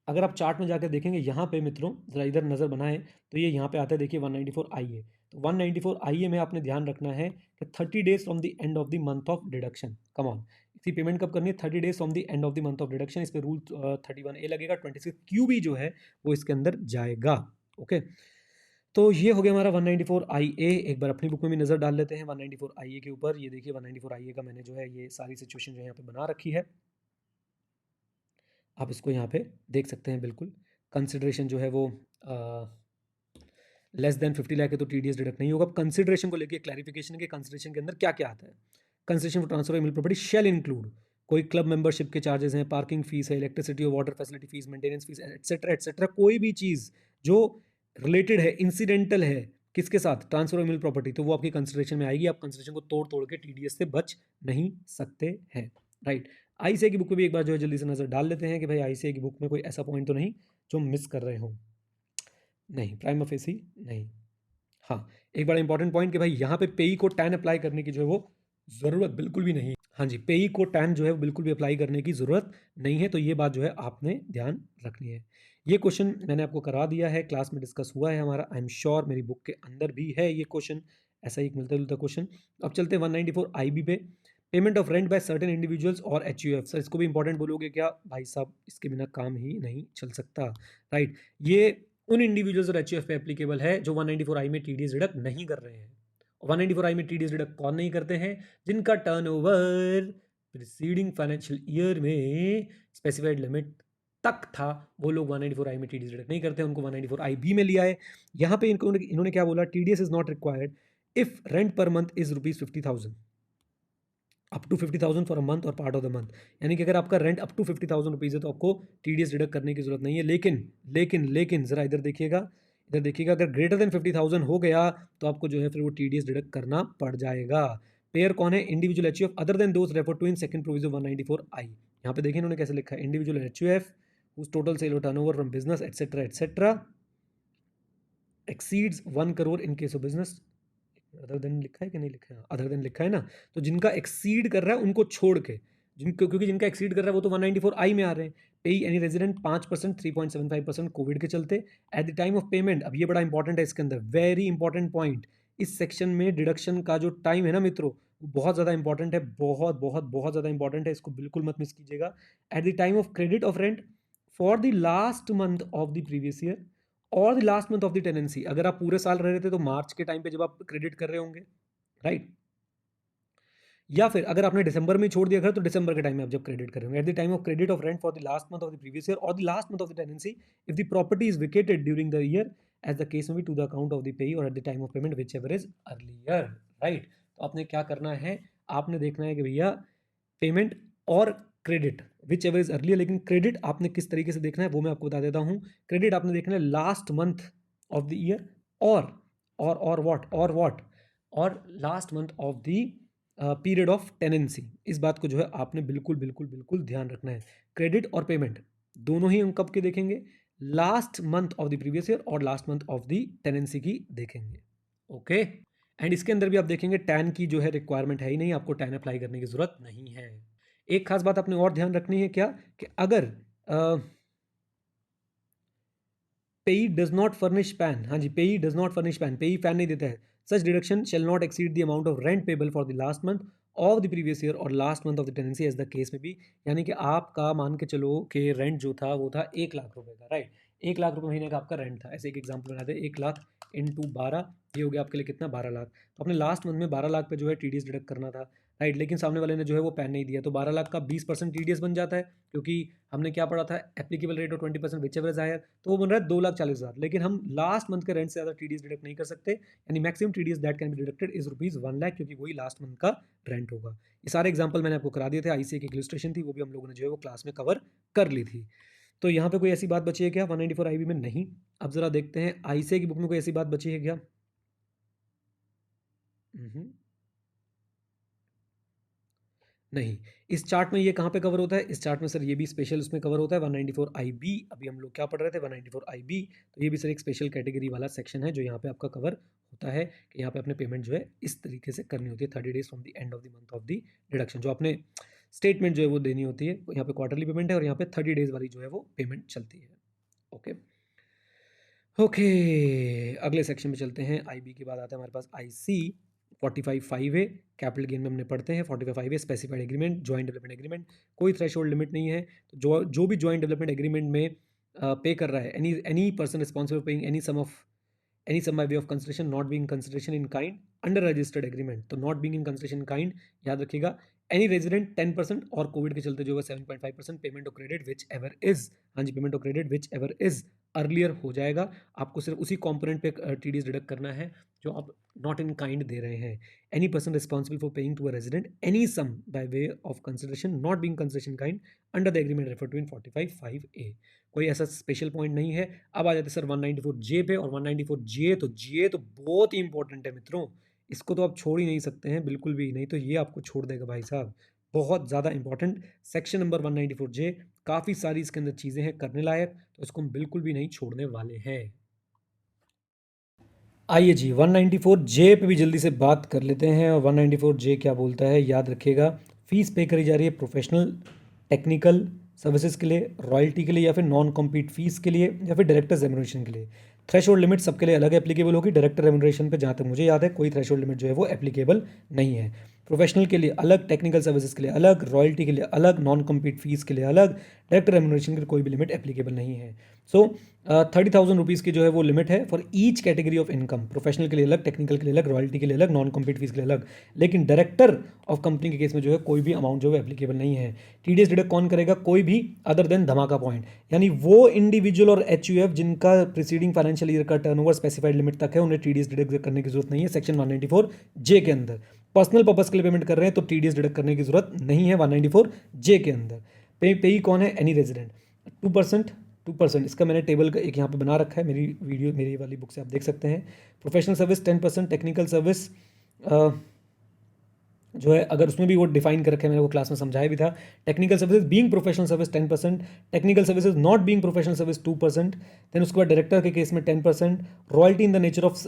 अगर आप चार्ट में जाकर देखेंगे यहाँ पे मित्रों, ज़रा इधर नज़र बनाएं तो ये यहाँ पे आता है, देखिए 194 IA। तो 194 IA में आपने ध्यान रखना है कि 30 days from the end of the month of deduction. Come on, इसकी पेमेंट कब करनी है? 30 days from the end of the month of deduction. इस पर रूल 31A लगेगा, 26Q भी जो है वो इसके अंदर जाएगा। ओके, तो ये हो गया हमारा 194 IA। एक बार अपनी बुक में भी नज़र डाल लेते हैं 194 IA के ऊपर। ये देखिए 194 IA का मैंने जो है ये सारी सिचुएशन जो है यहाँ पे बना रखी है, आप इसको यहाँ पे देख सकते हैं। बिल्कुल कंसिडरेशन जो है वो लेस देन 50 लाख है तो TDS डिडक्ट नहीं होगा। अब कंसिडरेशन को लेके क्लैरिफिकेशन के कंसिडरेशन के अंदर क्या क्या आता है। Consideration for transfer of immovable property shall include कोई क्लब मेंबरशिप के चार्जेस हैं, पार्किंग फीस है, इलेक्ट्रिसिटी और water facility fees, maintenance fees, etcetera etcetera. कोई भी चीज़ जो रिलेटेड है, इंसिडेंटल है किसके साथ, ट्रांसफर ऑफ मिल प्रॉपर्टी, तो वो आपकी कंसिडरेशन में आएगी। आप कंसिडरेशन को तोड़ तोड़ के TDS से बच नहीं सकते हैं, राइट। ICAI की बुक में भी एक बार जो है जल्दी से नज़र डाल लेते हैं कि भाई ICAI की बुक में कोई ऐसा पॉइंट तो नहीं जो मिस कर रहे हों। नहीं, प्राइमा फेसी नहीं। हाँ, एक बड़ा इंपॉर्टेंट पॉइंट कि भाई यहाँ पे पेई को टैन अप्लाई करने की जो है वो ज़रूरत बिल्कुल भी नहीं। हाँ जी, पेई को टैन जो है बिल्कुल भी अप्लाई करने की ज़रूरत नहीं है, तो ये बात जो है आपने ध्यान रखनी है। ये क्वेश्चन मैंने आपको करा दिया है, क्लास में डिस्कस हुआ है हमारा, आई एम श्योर मेरी बुक के अंदर भी है ये क्वेश्चन, ऐसा ही एक मिलता जुलता क्वेश्चन। अब चलते हैं 194 IB पे, payment of rent by certain individuals और HUF। सर इसको भी इंपॉर्टेंट बोलोगे क्या भाई साहब, इसके बिना काम ही नहीं चल सकता, राइट। ये उन इंडिविजुअल्स और HUF पे एप्लीकेबल है जो 194 आई में TDS डिडक्ट नहीं कर रहे हैं। 194 आई में TDS डिडक्ट कौन नहीं करते हैं? जिनका टर्नओवर प्रीसीडिंग फाइनेंशियल ईयर में स्पेसिफाइड लिमिट तक था, वो लोग 194 आई में TDS डिडक्ट नहीं करते, उनको 194 IB में लिया है। यहाँ पे इन्होंने क्या बोला, TDS is not required if rent per month is ₹50,000 up to 50,000 for a month और पार्ट ऑफ द मंथ। यानी कि अगर आपका रेंट अप टू 50,000 रुपीज़ है तो आपको TDS डिडक्ट करने की जरूरत नहीं है। लेकिन ज़रा इधर देखिएगा, अगर ग्रेटर देन 50,000 हो गया तो आपको जो है फिर वो TDS डिडक्ट करना पड़ जाएगा। पेयर कौन है? Individual HUF other than those refer to in second provision 194 I. यहाँ पे देखिए इन्होंने कैसे लिखा है, individual HUF whose total sale or turnover from business etc exceeds 1 crore in case of business। Other than लिखा है कि नहीं लिखा है? अदर देन लिखा है ना, तो जिनका एक्सीड कर रहा है उनको छोड़ के, क्योंकि जिनका एक्सीड कर रहा है वो तो 194 आई में आ रहे हैं। पे एनी रेजिडेंट 5%, 3.75% कोविड के चलते eight the time of payment. अब ये बड़ा इंपॉर्टेंट है इसके अंदर, वेरी इंपॉर्टेंट पॉइंट। इस सेक्शन में डिडक्शन का जो टाइम है ना मित्रों, वो बहुत ज़्यादा इंपॉर्टेंट है, बहुत बहुत बहुत ज़्यादा इंपॉर्टेंट है, इसको बिल्कुल मत मिस कीजिएगा। At the time of credit of rent for the last month of the previous year or the last month of the tenancy. अगर आप पूरे साल रह रहे थे तो मार्च के टाइम पे जब आप क्रेडिट कर रहे होंगे, राइट, या फिर अगर आपने दिसंबर में छोड़ दिया घर तो दिसंबर के टाइम में आप जब क्रेडिट कर रहे होंगे। At the time of credit of rent for the last month of the previous year or the last month of the tenancy if the property is vacated during the year as the case may be to the account of the payee or at the time of payment whichever is earlier, right. तो आपने क्या करना है, आपने देखना है कि भैया पेमेंट और credit whichever is earlier, लेकिन क्रेडिट आपने किस तरीके से देखना है वो मैं आपको बता देता हूं। क्रेडिट आपने देखना है last month of the year or last month of the period of tenancy. इस बात को जो है आपने बिल्कुल बिल्कुल बिल्कुल ध्यान रखना है। क्रेडिट और पेमेंट दोनों ही हम कब के देखेंगे? Last month of the previous year or last month of the tenancy की देखेंगे, ओके। एंड इसके अंदर भी आप देखेंगे टैन की जो है रिक्वायरमेंट है ही नहीं, आपको टैन अप्लाई करने की जरूरत नहीं है। एक खास बात आपने और ध्यान रखनी है क्या, कि अगर पेई डज नॉट फर्निश पैन, हाँ जी, payee does not furnish PAN, payee PAN नहीं देता है, such deduction shall not exceed the amount of rent payable for the last month of the previous year or last month of the tenancy as the case may be. यानी कि आपका मान के चलो कि रेंट जो था वो था 1 लाख रुपए का, राइट। 1 लाख रुपए महीने का आपका रेंट था, ऐसे एक एग्जाम्पल बनाते हैं, 1 लाख इंटू 12, ये हो गया आपके लिए कितना, 12 लाख। तो अपने लास्ट मंथ में 12 लाख पे जो है TDS डिडक्ट करना था, राइट। लेकिन सामने वाले ने जो है वो पैन नहीं दिया, तो 12 लाख का 20% TDS बन जाता है, क्योंकि हमने क्या पढ़ा था, applicable rate of 20% whichever is higher, तो वो बन रहा है 2,40,000। लेकिन हम लास्ट मंथ के रेंट से ज़्यादा TDS डिडक्ट नहीं कर सकते, यानी maximum TDS that can be deducted is ₹1,00,000, क्योंकि वही लास्ट मंथ का रेंट होगा। ये सारे एग्जाम्पल मैंने आपको करा दिए थे, ICAI की इलस्ट्रेशन थी, वो भी हम लोगों ने जो है वो क्लास में कवर कर ली थी। तो यहाँ पे कोई ऐसी बात बची है क्या 194 IB में? नहीं। अब जरा देखते हैं ICAI की बुक में कोई ऐसी बात बची है क्या? नहीं। इस चार्ट में ये कहाँ पे कवर होता है? इस चार्ट में सर ये भी स्पेशल उसमें कवर होता है 194 IB। अभी हम लोग क्या पढ़ रहे थे, 194 IB। तो ये भी सर एक स्पेशल कैटेगरी वाला सेक्शन है जो यहाँ पे आपका कवर होता है, कि यहाँ पे अपने पेमेंट जो है इस तरीके से करनी होती है 30 days from the end of the month of the deduction. जो आपने स्टेटमेंट जो है वो देनी होती है। यहाँ पे क्वार्टरली पेमेंट है और यहाँ पे 30 डेज वाली जो है वो पेमेंट चलती है। ओके ओके, अगले सेक्शन में चलते हैं। आईबी के बाद आता है हमारे पास आईसी 45(5)(a). कैपिटल गेन में हमने पढ़ते हैं 45(5)(a) specified agreement, joint development agreement. कोई थ्रेशोल्ड लिमिट नहीं है, तो जो भी जॉइंट डेवलपमेंट एग्रीमेंट में पे कर रहा है, any person responsible paying any sum by way of consideration not being consideration in kind under registered agreement। तो not being in consideration in kind याद रखिएगा। any resident 10% और कोविड के चलते जो है 7.5% payment of credit whichever is, हाँ जी, payment of credit whichever is earlier हो जाएगा। आपको सिर्फ उसी कॉम्पोनेंट पे टीडीएस डिडक्ट करना है जो आप नॉट इन काइंड दे रहे हैं। Any person responsible for paying to a resident any sum by way of consideration not being consideration kind under the agreement refer to in 45(5)(a)। कोई ऐसा स्पेशल पॉइंट नहीं है। अब आ जाते सर 194(j) पे, और 194(j) तो बहुत ही इंपॉर्टेंट है मित्रों, इसको तो आप छोड़ ही नहीं सकते हैं बिल्कुल भी, नहीं तो ये आपको छोड़ देगा भाई साहब। बहुत ज़्यादा इंपॉर्टेंट सेक्शन नंबर 194(j), काफ़ी सारी इसके अंदर चीज़ें हैं करने लायक, तो इसको हम बिल्कुल भी नहीं छोड़ने वाले हैं। आइए जी 194(j) पे भी जल्दी से बात कर लेते हैं। और 194(j) क्या बोलता है, याद रखिएगा। फीस पे करी जा रही है प्रोफेशनल टेक्निकल सर्विसेज के लिए, रॉयल्टी के लिए, या फिर नॉन कॉम्पीट फीस के लिए, या फिर डायरेक्टर रेम्यूनरेशन के लिए। थ्रेशोल्ड लिमिट सबके लिए अलग एप्लीकेबल होगी। डायरेक्टर रेम्यूनरेशन पे जहाँ तक मुझे याद है कोई थ्रेशोल्ड लिमिट जो है वो एप्लीकेबल नहीं है। प्रोफेशनल के लिए अलग, टेक्निकल सर्विसेज के लिए अलग, रॉयल्टी के लिए अलग, नॉन कम्पीट फीस के लिए अलग, डायरेक्टर रेम्यूनरेशन के लिए कोई भी लिमिट एप्लीकेबल नहीं है। सो 30,000 रुपीज़ की जो है वो लिमिट है for each category of income. Professional के लिए अलग, टेक्निकल के लिए अलग, रॉयल्टी के लिए अलग, नॉन कम्पीट फीस के लिए अलग। लेकिन डायरेक्टर ऑफ कंपनी के केस में जो है कोई भी अमाउंट जो है एप्लीकेबल नहीं है। टीडीएस डिडक्ट कौन करेगा, कोई भी अदर देन धमाका पॉइंट, यानी वो इंडिविजुअल और एचयूएफ जिनका प्रीसीडिंग फाइनेंशियल ईयर का टर्नओवर स्पेसिफाइड लिमिट तक है, उन्हें टीडीएस डिडक्ट करने की जरूरत नहीं है सेक्शन 194(j) के अंदर। पर्सनल पर्पस के लिए पेमेंट कर रहे हैं तो टीडीएस डिडक्ट करने की जरूरत नहीं है 194(j) के अंदर। पेई कौन है, एनी रेजिडेंट। 2%, इसका मैंने टेबल का एक यहाँ पे बना रखा है, मेरी वाली बुक से आप देख सकते हैं। प्रोफेशनल सर्विस 10%, टेक्निकल सर्विस जो है अगर उसमें भी वो डिफाइन कर रखे हैं, मैंने वो क्लास में समझाया भी था। Technical services being professional service 10%, technical services not being professional service 2%। Then उसके बाद डायरेक्टर के केस में 10%, royalty in the nature of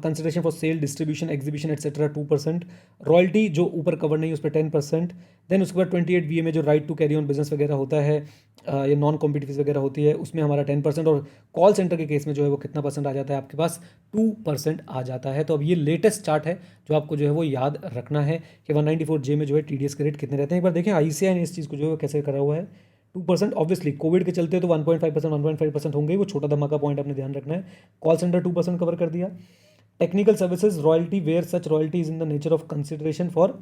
consideration for sale, distribution, exhibition etcetera 2%, royalty जो ऊपर कवर नहीं है उस पर 10%। देन उसके बाद 28(वीए) में जो right to carry on business वगैरह होता है या नॉन कॉम्पिटिटिव वगैरह होती है, उसमें हमारा 10%, और कॉल सेंटर के केस में जो है वो कितना परसेंट आ जाता है आपके पास, 2% आ जाता है। तो अब ये लेटेस्ट चार्ट है जो आपको जो है वो याद रखना है कि 194(j) में जो है टीडीएस के रेट कितने रहते हैं। एक बार देखें आईसीआई ने इस चीज़ को जो है कैसे करा हुआ है। 2% ऑब्वियसली कोविड के चलते तो 1.5% होंगे, वो छोटा धमाका पॉइंट आपने ध्यान रखना है। कॉल सेंटर 2% कवर कर दिया। Technical services royalty where such royalty is in the nature of consideration for,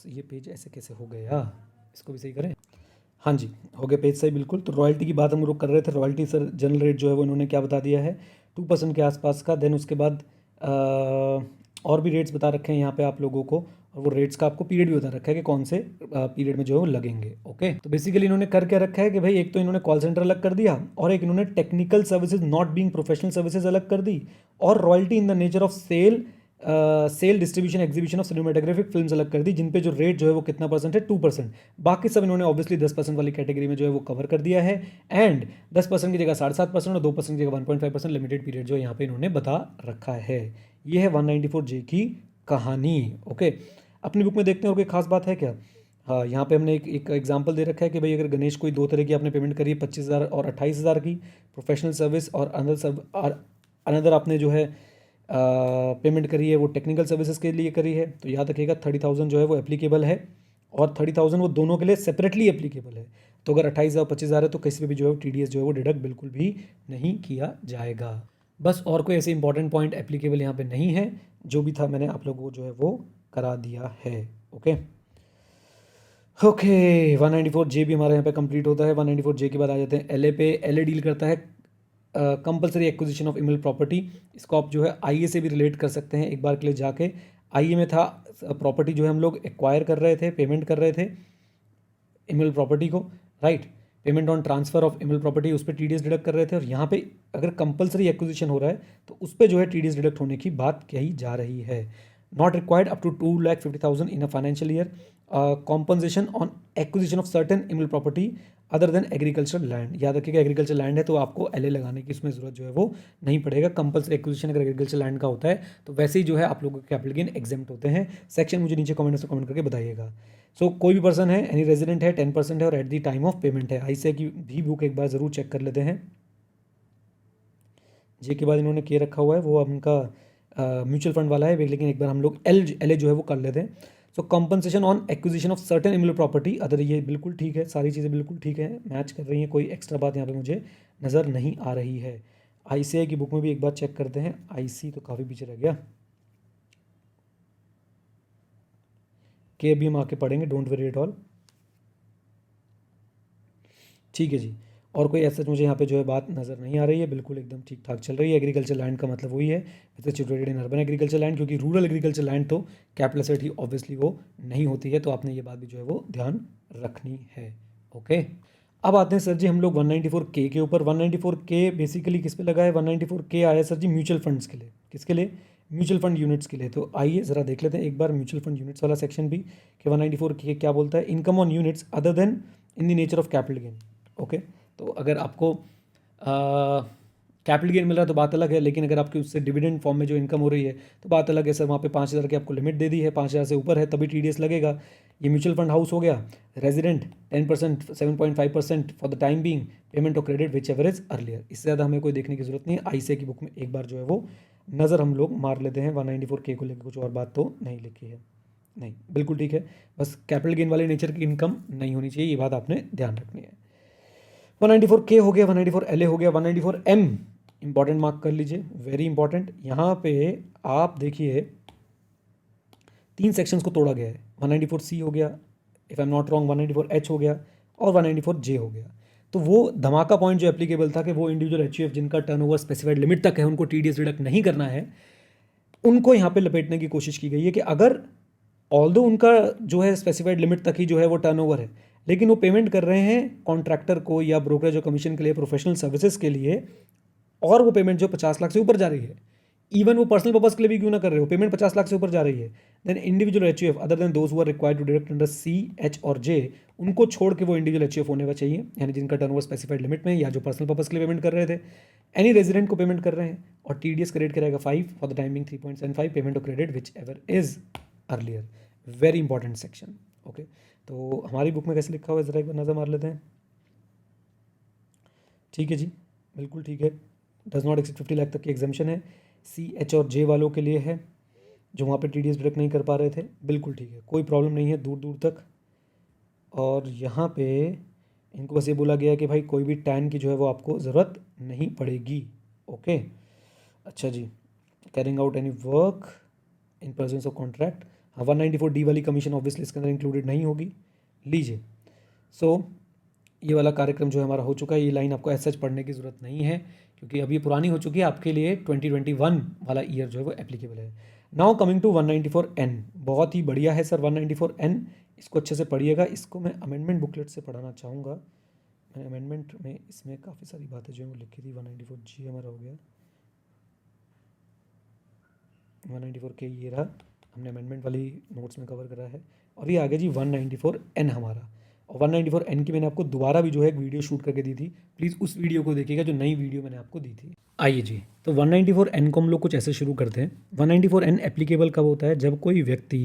ये पेज ऐसे कैसे हो गया, इसको भी सही करें। हाँ जी, हो गया पेज सही बिल्कुल। तो रॉयल्टी की बात हम लोग कर रहे थे। रॉयल्टी सर जनरल रेट जो है वो इन्होंने क्या बता दिया है, 2% के आसपास का। देन उसके बाद और भी रेट्स बता रखे हैं यहाँ पे आप लोगों को, और वो रेट्स का आपको पीरियड भी बता रखा है कि कौन से पीरियड में जो है वो लगेंगे। ओके, तो बेसिकली इन्होंने कर क्या रखा है कि भाई एक तो इन्होंने कॉल सेंटर अलग कर दिया, और एक इन्होंने technical services not being professional services अलग कर दी, और royalty in the nature of sale distribution exhibition of cinematographic films अलग कर दी, जिन पे जो रेट जो है वो कितना परसेंट है, 2%। बाकी सब इन्होंने ऑब्वियसली 10% वाली कैटेगरी में जो है वो कवर कर दिया है। एंड 10% की जगह 7.5% और 2% की जगह 1.5% लिमिटेड पीरियड जो यहाँ पे इन्होंने बता रखा है। ये है 194(j) की कहानी। ओके, अपनी बुक में देखते हैं और कोई खास बात है क्या। हाँ, यहाँ पे हमने एक एग्जांपल दे रखा है कि भाई अगर गणेश कोई दो तरह की आपने पेमेंट करी है, 25,000 और 28,000 की प्रोफेशनल सर्विस, और अनदर आपने जो है पेमेंट करी है वो टेक्निकल सर्विसेज के लिए करी है, तो याद रखिएगा 30,000 जो है वो एप्लीकेबल है, और 30,000 वो दोनों के लिए सेपरेटली एप्लीकेबल है। तो अगर 28,000 25,000 है तो किसी पे भी जो है टीडीएस जो है वो डिडक्ट बिल्कुल भी नहीं किया जाएगा। बस और कोई ऐसे इंपॉर्टेंट पॉइंट एप्लीकेबल यहाँ पे नहीं है, जो भी था मैंने आप लोगों को जो है वो करा दिया है। ओके ओके, 194(j) भी हमारे यहाँ पे कंप्लीट होता है। 194(j) के बाद आ जाते हैं एलए पे। एलए डील करता है compulsory acquisition of email property. इसको आप जो है आईए से भी रिलेट कर सकते हैं। एक बार के लिए जाके आईए में था, प्रॉपर्टी जो है हम लोग एक्वायर कर रहे थे, पेमेंट कर रहे थे इमेल प्रॉपर्टी को, right. Payment on transfer of email property, उस पर टीडीएस डिडक्ट कर रहे थे, और यहाँ पे अगर कंपलसरी एक्विजिशन हो रहा है तो उस पर जो है टीडीएस डिडक्ट होने की बात कही जा रही है। Not required up to 2,50,000 in a financial year. Compensation on acquisition of certain immovable property other than agriculture land. याद रखिएगा एग्रीकल्चर लैंड है तो आपको एलए लगाने की इसमें जरूरत जो है वो नहीं पड़ेगा। कंपलसरी एक्विजिशन अगर एग्रीकल्चर लैंड का होता है तो वैसे ही जो है आप लोगों के कैपिटल गेन एग्जेम्प्ट होते हैं। सेक्शन मुझे नीचे कमेंट से कमेंट करके बताइएगा। सो कोई भी पर्सन है, एनी रेजिडेंट है, 10% है और at the time of payment है। ICAI की भी बुक एक बार ज़रूर चेक कर लेते हैं। जे के बाद इन्होंने के रखा हुआ है वो उनका म्यूचुअल फंड वाला है, लेकिन एक बार हम लोग एल जो है वो कर लेते हैं। So compensation on acquisition of certain immovable property other, ये बिल्कुल ठीक है, सारी चीज़ें बिल्कुल ठीक है, मैच कर रही हैं, कोई एक्स्ट्रा बात यहाँ पे मुझे नज़र नहीं आ रही है। ICAI की बुक में भी एक बार चेक करते हैं। IC तो काफ़ी पीछे रह गया, के अभी हम आके पढ़ेंगे, डोंट वरी एट ऑल। ठीक है जी, और कोई ऐसा मुझे यहाँ पे जो है बात नज़र नहीं आ रही है, बिल्कुल एकदम ठीक ठाक चल रही है। एग्रीकल्चर लैंड का मतलब वही है, with situated in urban agriculture land, क्योंकि रूरल एग्रीकल्चर लैंड तो कैपिटल एसेट ही ऑब्वियसली वो नहीं होती है, तो आपने ये बात भी जो है वो ध्यान रखनी है। ओके, अब आते हैं सर जी हम लोग 194K के ऊपर। 194K बेसिकली किस पे लगा है? 194K आया सर जी म्यूचुअल फंड्स के लिए। किसके लिए? म्यूचुअल फंड यूनिट्स के लिए। तो आइए ज़रा देख लेते हैं एक बार म्यूचुअल फंड यूनिट्स वाला सेक्शन भी, कि 194K क्या बोलता है। Income on units other then in the nature of capital gain. Okay, तो अगर आपको कैपिटल गेन मिल रहा है तो बात अलग है, लेकिन अगर आपकी उससे डिविडेंड फॉर्म में जो इनकम हो रही है तो बात अलग है। सर वहाँ पे 5,000 की आपको लिमिट दे दी है, 5,000 से ऊपर है तभी TDS लगेगा। ये म्यूचुअल फंड हाउस हो गया, resident 10%, 7.5% for the time being, payment of credit whichever is earlier. इससे ज़्यादा हमें कोई देखने की जरूरत नहीं है। ICAI की बुक में एक बार जो है वो नज़र हम लोग मार लेते हैं। 194K को लेकर कुछ और बात तो नहीं लिखी है, नहीं बिल्कुल ठीक है, बस कैपिटल गेन वाले नेचर की इनकम नहीं होनी चाहिए, ये बात आपने ध्यान रखनी है। 194K हो गया, 194LA हो गया, 194M इंपॉर्टेंट मार्क कर लीजिए, वेरी इंपॉर्टेंट। यहाँ पे आप देखिए 3 सेक्शंस को तोड़ा गया है। 194C हो गया, if I am not wrong 194H हो गया और 194J हो गया। तो वो धमाका पॉइंट जो एप्लीकेबल था कि वो इंडिविजुअल HUF जिनका टर्नओवर स्पेसिफाइड लिमिट तक है उनको TDS डिडक्ट नहीं करना है, उनको यहाँ पे लपेटने की कोशिश की गई है कि अगर ऑल्दो उनका जो है स्पेसिफाइड लिमिट तक ही जो है वो टर्नओवर है, लेकिन वो पेमेंट कर रहे हैं कॉन्ट्रैक्टर को या ब्रोकरेज और कमीशन के लिए, प्रोफेशनल सर्विसेज के लिए, और वो पेमेंट जो 50 लाख से ऊपर जा रही है, इवन वो पर्सनल पर्पस के लिए भी क्यों ना कर रहे हो, पेमेंट 50 लाख से ऊपर जा रही है, then individual HUF other than those who are required to deduct under C, H और J, उनको छोड़ के वो इंडिविजुअल HUF होने चाहिए, यानी जिनका टर्नओवर स्पेसिफाइड लिमिट में या जो पर्सनल पर्पस के लिए पेमेंट कर रहे थे। एनी रेजिडेंट को पेमेंट कर रहे हैं और TDS क्रेडिट करेगा 5 for the timing 3.75 payment of credit whichever is earlier. Very important section. Okay, तो हमारी बुक में कैसे लिखा हुआ है ज़रा एक बार नज़र मार लेते हैं। ठीक है जी, बिल्कुल ठीक है, डज नॉट एक्सीड 50 लाख तक की एग्जामेशन है। C, H और J वालों के लिए है जो वहाँ पे TDS डिडक्ट नहीं कर पा रहे थे, बिल्कुल ठीक है, कोई प्रॉब्लम नहीं है दूर दूर तक। और यहाँ पे इनको बस ये बोला गया है कि भाई कोई भी टैन की जो है वो आपको ज़रूरत नहीं पड़ेगी। ओके, अच्छा जी, carrying out any work in presence of contract. हाँ, 194D वाली कमीशन ऑब्वियसली इसके अंदर इंक्लूडेड नहीं होगी, लीजिए। सो ये वाला कार्यक्रम जो है हमारा हो चुका है। ये लाइन आपको ऐसा पढ़ने की ज़रूरत नहीं है क्योंकि अभी पुरानी हो चुकी है, आपके लिए 2021 वाला ईयर जो है वो एप्लीकेबल है। नाउ कमिंग टू 194N, बहुत ही बढ़िया है सर 194N, इसको अच्छे से पढ़िएगा। इसको मैं अमेंडमेंट बुकलेट से पढ़ाना चाहूँगा। मैंने अमेंडमेंट में इसमें काफ़ी सारी बातें जो है वो लिखी थी। 194G हमारा हो गया, 194K ये रहा, हमने अमेंडमेंट वाली नोट्स में कवर करा है। और ये आ गया जी 194N हमारा। और 194N की मैंने आपको दोबारा भी जो है एक वीडियो शूट करके दी थी, प्लीज़ उस वीडियो को देखिएगा जो नई वीडियो मैंने आपको दी थी। आइए जी, तो 194N को हम लोग कुछ ऐसे शुरू करते हैं। 194N एप्लीकेबल कब होता है? जब कोई व्यक्ति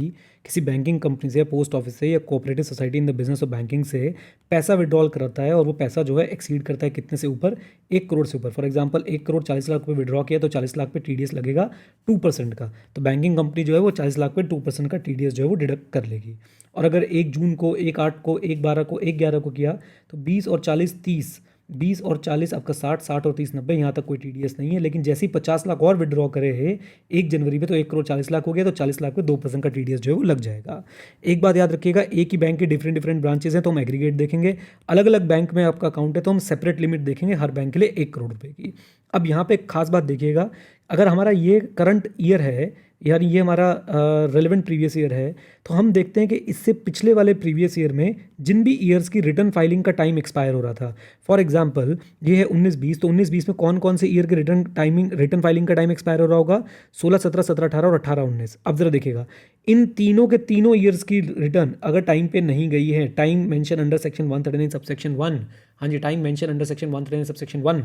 किसी बैंकिंग कंपनी से या पोस्ट ऑफिस से या cooperative society in the business of banking से पैसा विड्रॉल कराता है और वो पैसा जो है एक्सीड करता है कितने से ऊपर? 1 करोड़ से ऊपर। फॉर एग्जांपल 1 करोड़ 40 लाख रुपये विड्रॉ किया तो 40 लाख पे TDS लगेगा 2% का, तो बैंकिंग कंपनी जो है वो 40 लाख पे 2% का TDS जो है वो डिडक्ट कर लेगी। और अगर 1 जून को, 1 8 को, 1 12 को, 1 11 को किया तो 20 और 40 30, 20 और 40 आपका 60, 60 और 30 90, यहाँ तक कोई TDS नहीं है। लेकिन जैसे ही 50 लाख और विड्रॉ करे है 1 जनवरी पे तो 1 करोड़ 40 लाख हो गया, तो 40 लाख पे 2% का TDS जो है वो लग जाएगा। एक बात याद रखिएगा, एक ही बैंक के डिफरेंट ब्रांचेस हैं तो हम एग्रीगेट देखेंगे, अलग अलग बैंक में आपका अकाउंट है तो हम सेपरेट लिमिट देखेंगे हर बैंक के लिए 1 करोड़ रुपये की। अब यहाँ पे एक खास बात देखिएगा, अगर हमारा ये करंट ईयर है, यानी ये हमारा रेलेवेंट प्रीवियस ईयर है, तो हम देखते हैं कि इससे पिछले वाले प्रीवियस ईयर में जिन भी ईयर्स की रिटर्न फाइलिंग का टाइम एक्सपायर हो रहा था, फॉर एग्जांपल ये है 19-20, तो 19-20 में कौन कौन से ईयर के रिटर्न फाइलिंग का टाइम एक्सपायर हो रहा होगा? 16, 17, 17, 18 और 18, 19। अब जरा देखिएगा, इन तीनों के तीनों ईयर्स की रिटर्न अगर टाइम पे नहीं गई है, time mention under section 139 sub section 1, हाँ जी, time mention under section 139 sub section 1,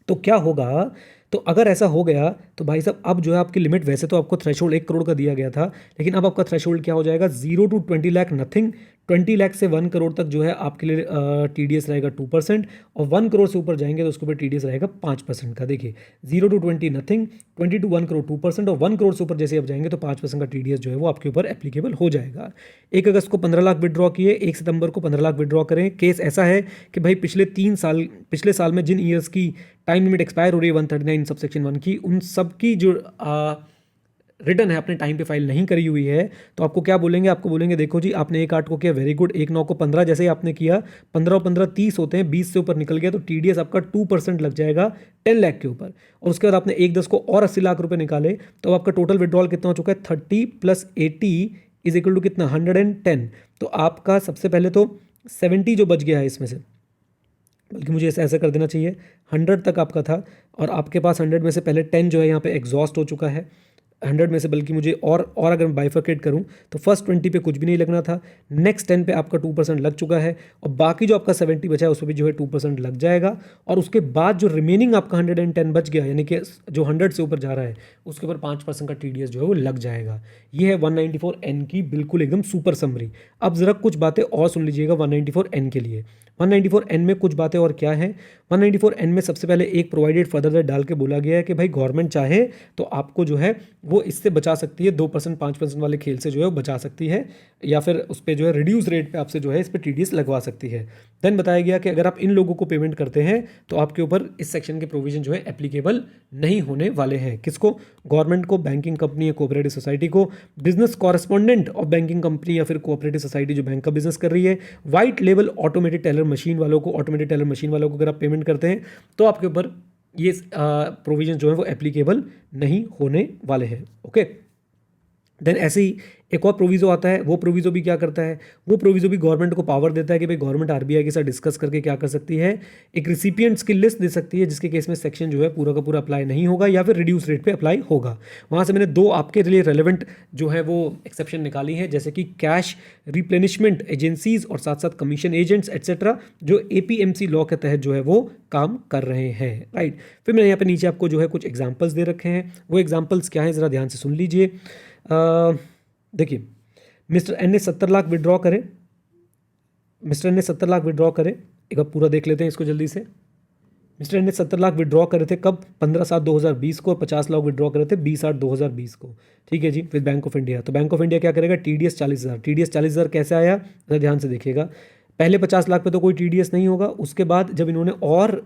तो क्या होगा? तो अगर ऐसा हो गया तो भाई साहब अब जो है आपकी लिमिट, वैसे तो आपको थ्रेशोल्ड 1 करोड़ का दिया गया था, लेकिन अब आपका थ्रेशोल्ड क्या हो जाएगा, 0 to 20 लाख नथिंग, 20 लाख से 1 करोड़ तक जो है आपके लिए TDS रहेगा 2%, और 1 करोड़ से ऊपर जाएंगे तो उसके ऊपर TDS रहेगा 5% का। देखिए 0 to 20 नथिंग, 20 to 1 करोड़ 2%, और 1 करोड़ से ऊपर जैसे आप जाएंगे तो 5% का TDS जो है वो आपके ऊपर एप्लीकेबल हो जाएगा। 1 अगस्त को 15 लाख विड्रॉ किए, 1 सितंबर को 15 लाख विड्रॉ करें। केस ऐसा है कि भाई पिछले साल में जिन ईयर्स की टाइम लिमिट एक्सपायर हो रही है 139 सबसेक्शन 1 की, उन सब की जो रिटर्न है अपने टाइम पे फाइल नहीं करी हुई है, तो आपको क्या बोलेंगे, आपको बोलेंगे देखो जी आपने 1/8 को किया, वेरी गुड, 1/9 को 15, जैसे ही आपने किया 15 और 15 30 होते हैं, 20 से ऊपर निकल गया तो TDS आपका 2% लग जाएगा 10 लाख के ऊपर। और उसके बाद आपने 1/10 को और 80 लाख रुपए निकाले, तो आपका टोटल विड्रॉल कितना हो चुका है, 30 + 80 इज इक्वल टू कितना, 110। तो आपका सबसे पहले तो 70 जो बच गया है इसमें से, बल्कि मुझे ऐसा कर देना चाहिए, 100 तक आपका था, और आपके पास 100 में से पहले 10 जो है यहाँ पे एग्जॉस्ट हो चुका है 100 में से, बल्कि मुझे और अगर मैं बाइफर्केट करूं तो फर्स्ट 20 पे कुछ भी नहीं लगना था, नेक्स्ट 10 पे आपका 2% लग चुका है, और बाकी जो आपका 70 बचा है उस पर भी जो है 2% लग जाएगा, और उसके बाद जो रिमेनिंग आपका 110 बच गया, यानी कि जो 100 से ऊपर जा रहा है उसके ऊपर 5% का TDS जो है वो लग जाएगा। ये है 194N की बिल्कुल एकदम सुपर समरी। अब ज़रा कुछ बातें और सुन लीजिएगा 194N के लिए। 194N में कुछ बातें और क्या है, 194N में सबसे पहले एक प्रोवाइडेड फर्दर डाल के बोला गया है कि भाई गवर्नमेंट चाहे तो आपको जो है वो इससे बचा सकती है, 2% 5% वाले खेल से जो है वो बचा सकती है, या फिर उस पर जो है रिड्यूस रेट पे आपसे जो है इस पर TDS लगवा सकती है। देन बताया गया कि अगर आप इन लोगों को पेमेंट करते हैं तो आपके ऊपर इस सेक्शन के प्रोविजन जो है एप्लीकेबल नहीं होने वाले हैं। किसको, गवर्नमेंट को, बैंकिंग कंपनी या कोऑपरेटिव सोसाइटी को, business correspondent of banking company या फिर कोऑपरेटिव सोसाइटी जो बैंक का बिजनेस कर रही है, white label automated teller machine वालों को, ऑटोमेटेड टेलर मशीन वालों को अगर आप पेमेंट करते हैं तो आपके ऊपर ये प्रोविजन जो है वो एप्लीकेबल नहीं होने वाले हैं। ओके, देन ऐसे ही एक और प्रोविज़ो आता है, वो प्रोविज़ो भी क्या करता है, वो प्रोविज़ो भी गवर्नमेंट को पावर देता है कि भाई गवर्नमेंट RBI के साथ डिस्कस करके क्या कर सकती है, एक रिसिपिएंट्स की लिस्ट दे सकती है जिसके केस में सेक्शन जो है पूरा का पूरा अप्लाई नहीं होगा या फिर रिड्यूस रेट पे अप्लाई होगा। वहाँ से मैंने 2 आपके लिए रेलेवेंट जो है वो एक्सेप्शन निकाली है, जैसे कि कैश रिप्लेनिशमेंट एजेंसीज और साथ साथ कमीशन एजेंट्स एट्सेट्रा, जो APMC लॉ के तहत जो है वो काम कर रहे हैं, राइट। फिर मैंने यहाँ पे नीचे आपको जो है कुछ एग्जाम्पल्स दे रखे हैं, वो एग्जाम्पल्स क्या है ज़रा ध्यान से सुन लीजिए। देखिए मिस्टर एन ने 70 लाख विड्रॉ करे, मिस्टर एन ने 70 लाख विड्रॉ करे, एक बार पूरा देख लेते हैं इसको जल्दी से। मिस्टर एन ने 70 लाख विड्रॉ करे थे कब, 15/7/2020 को, और 50 लाख विड्रॉ करे थे 20/8/2020 को, ठीक है जी, विद बैंक ऑफ इंडिया। तो बैंक ऑफ इंडिया क्या करेगा, TDS 40,000, TDS 40,000 कैसे आया, जरा ध्यान से देखिएगा। पहले 50 लाख पे तो कोई TDS नहीं होगा, उसके बाद जब इन्होंने और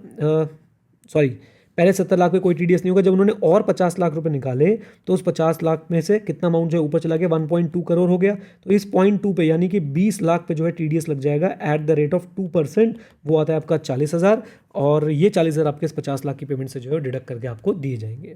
पहले 70 लाख पे कोई TDS नहीं होगा, जब उन्होंने और 50 लाख रुपए निकाले तो उस 50 लाख में से कितना अमाउंट जो है ऊपर चला गया, 1.2 करोड़ हो गया, तो इस 0.2 पे यानी कि 20 लाख पे जो है TDS लग जाएगा एट द रेट ऑफ 2%, वो आता है आपका 40,000, और ये 40,000 आपके इस 50 लाख की पेमेंट से जो है डिडक्ट करके आपको दिए जाएंगे।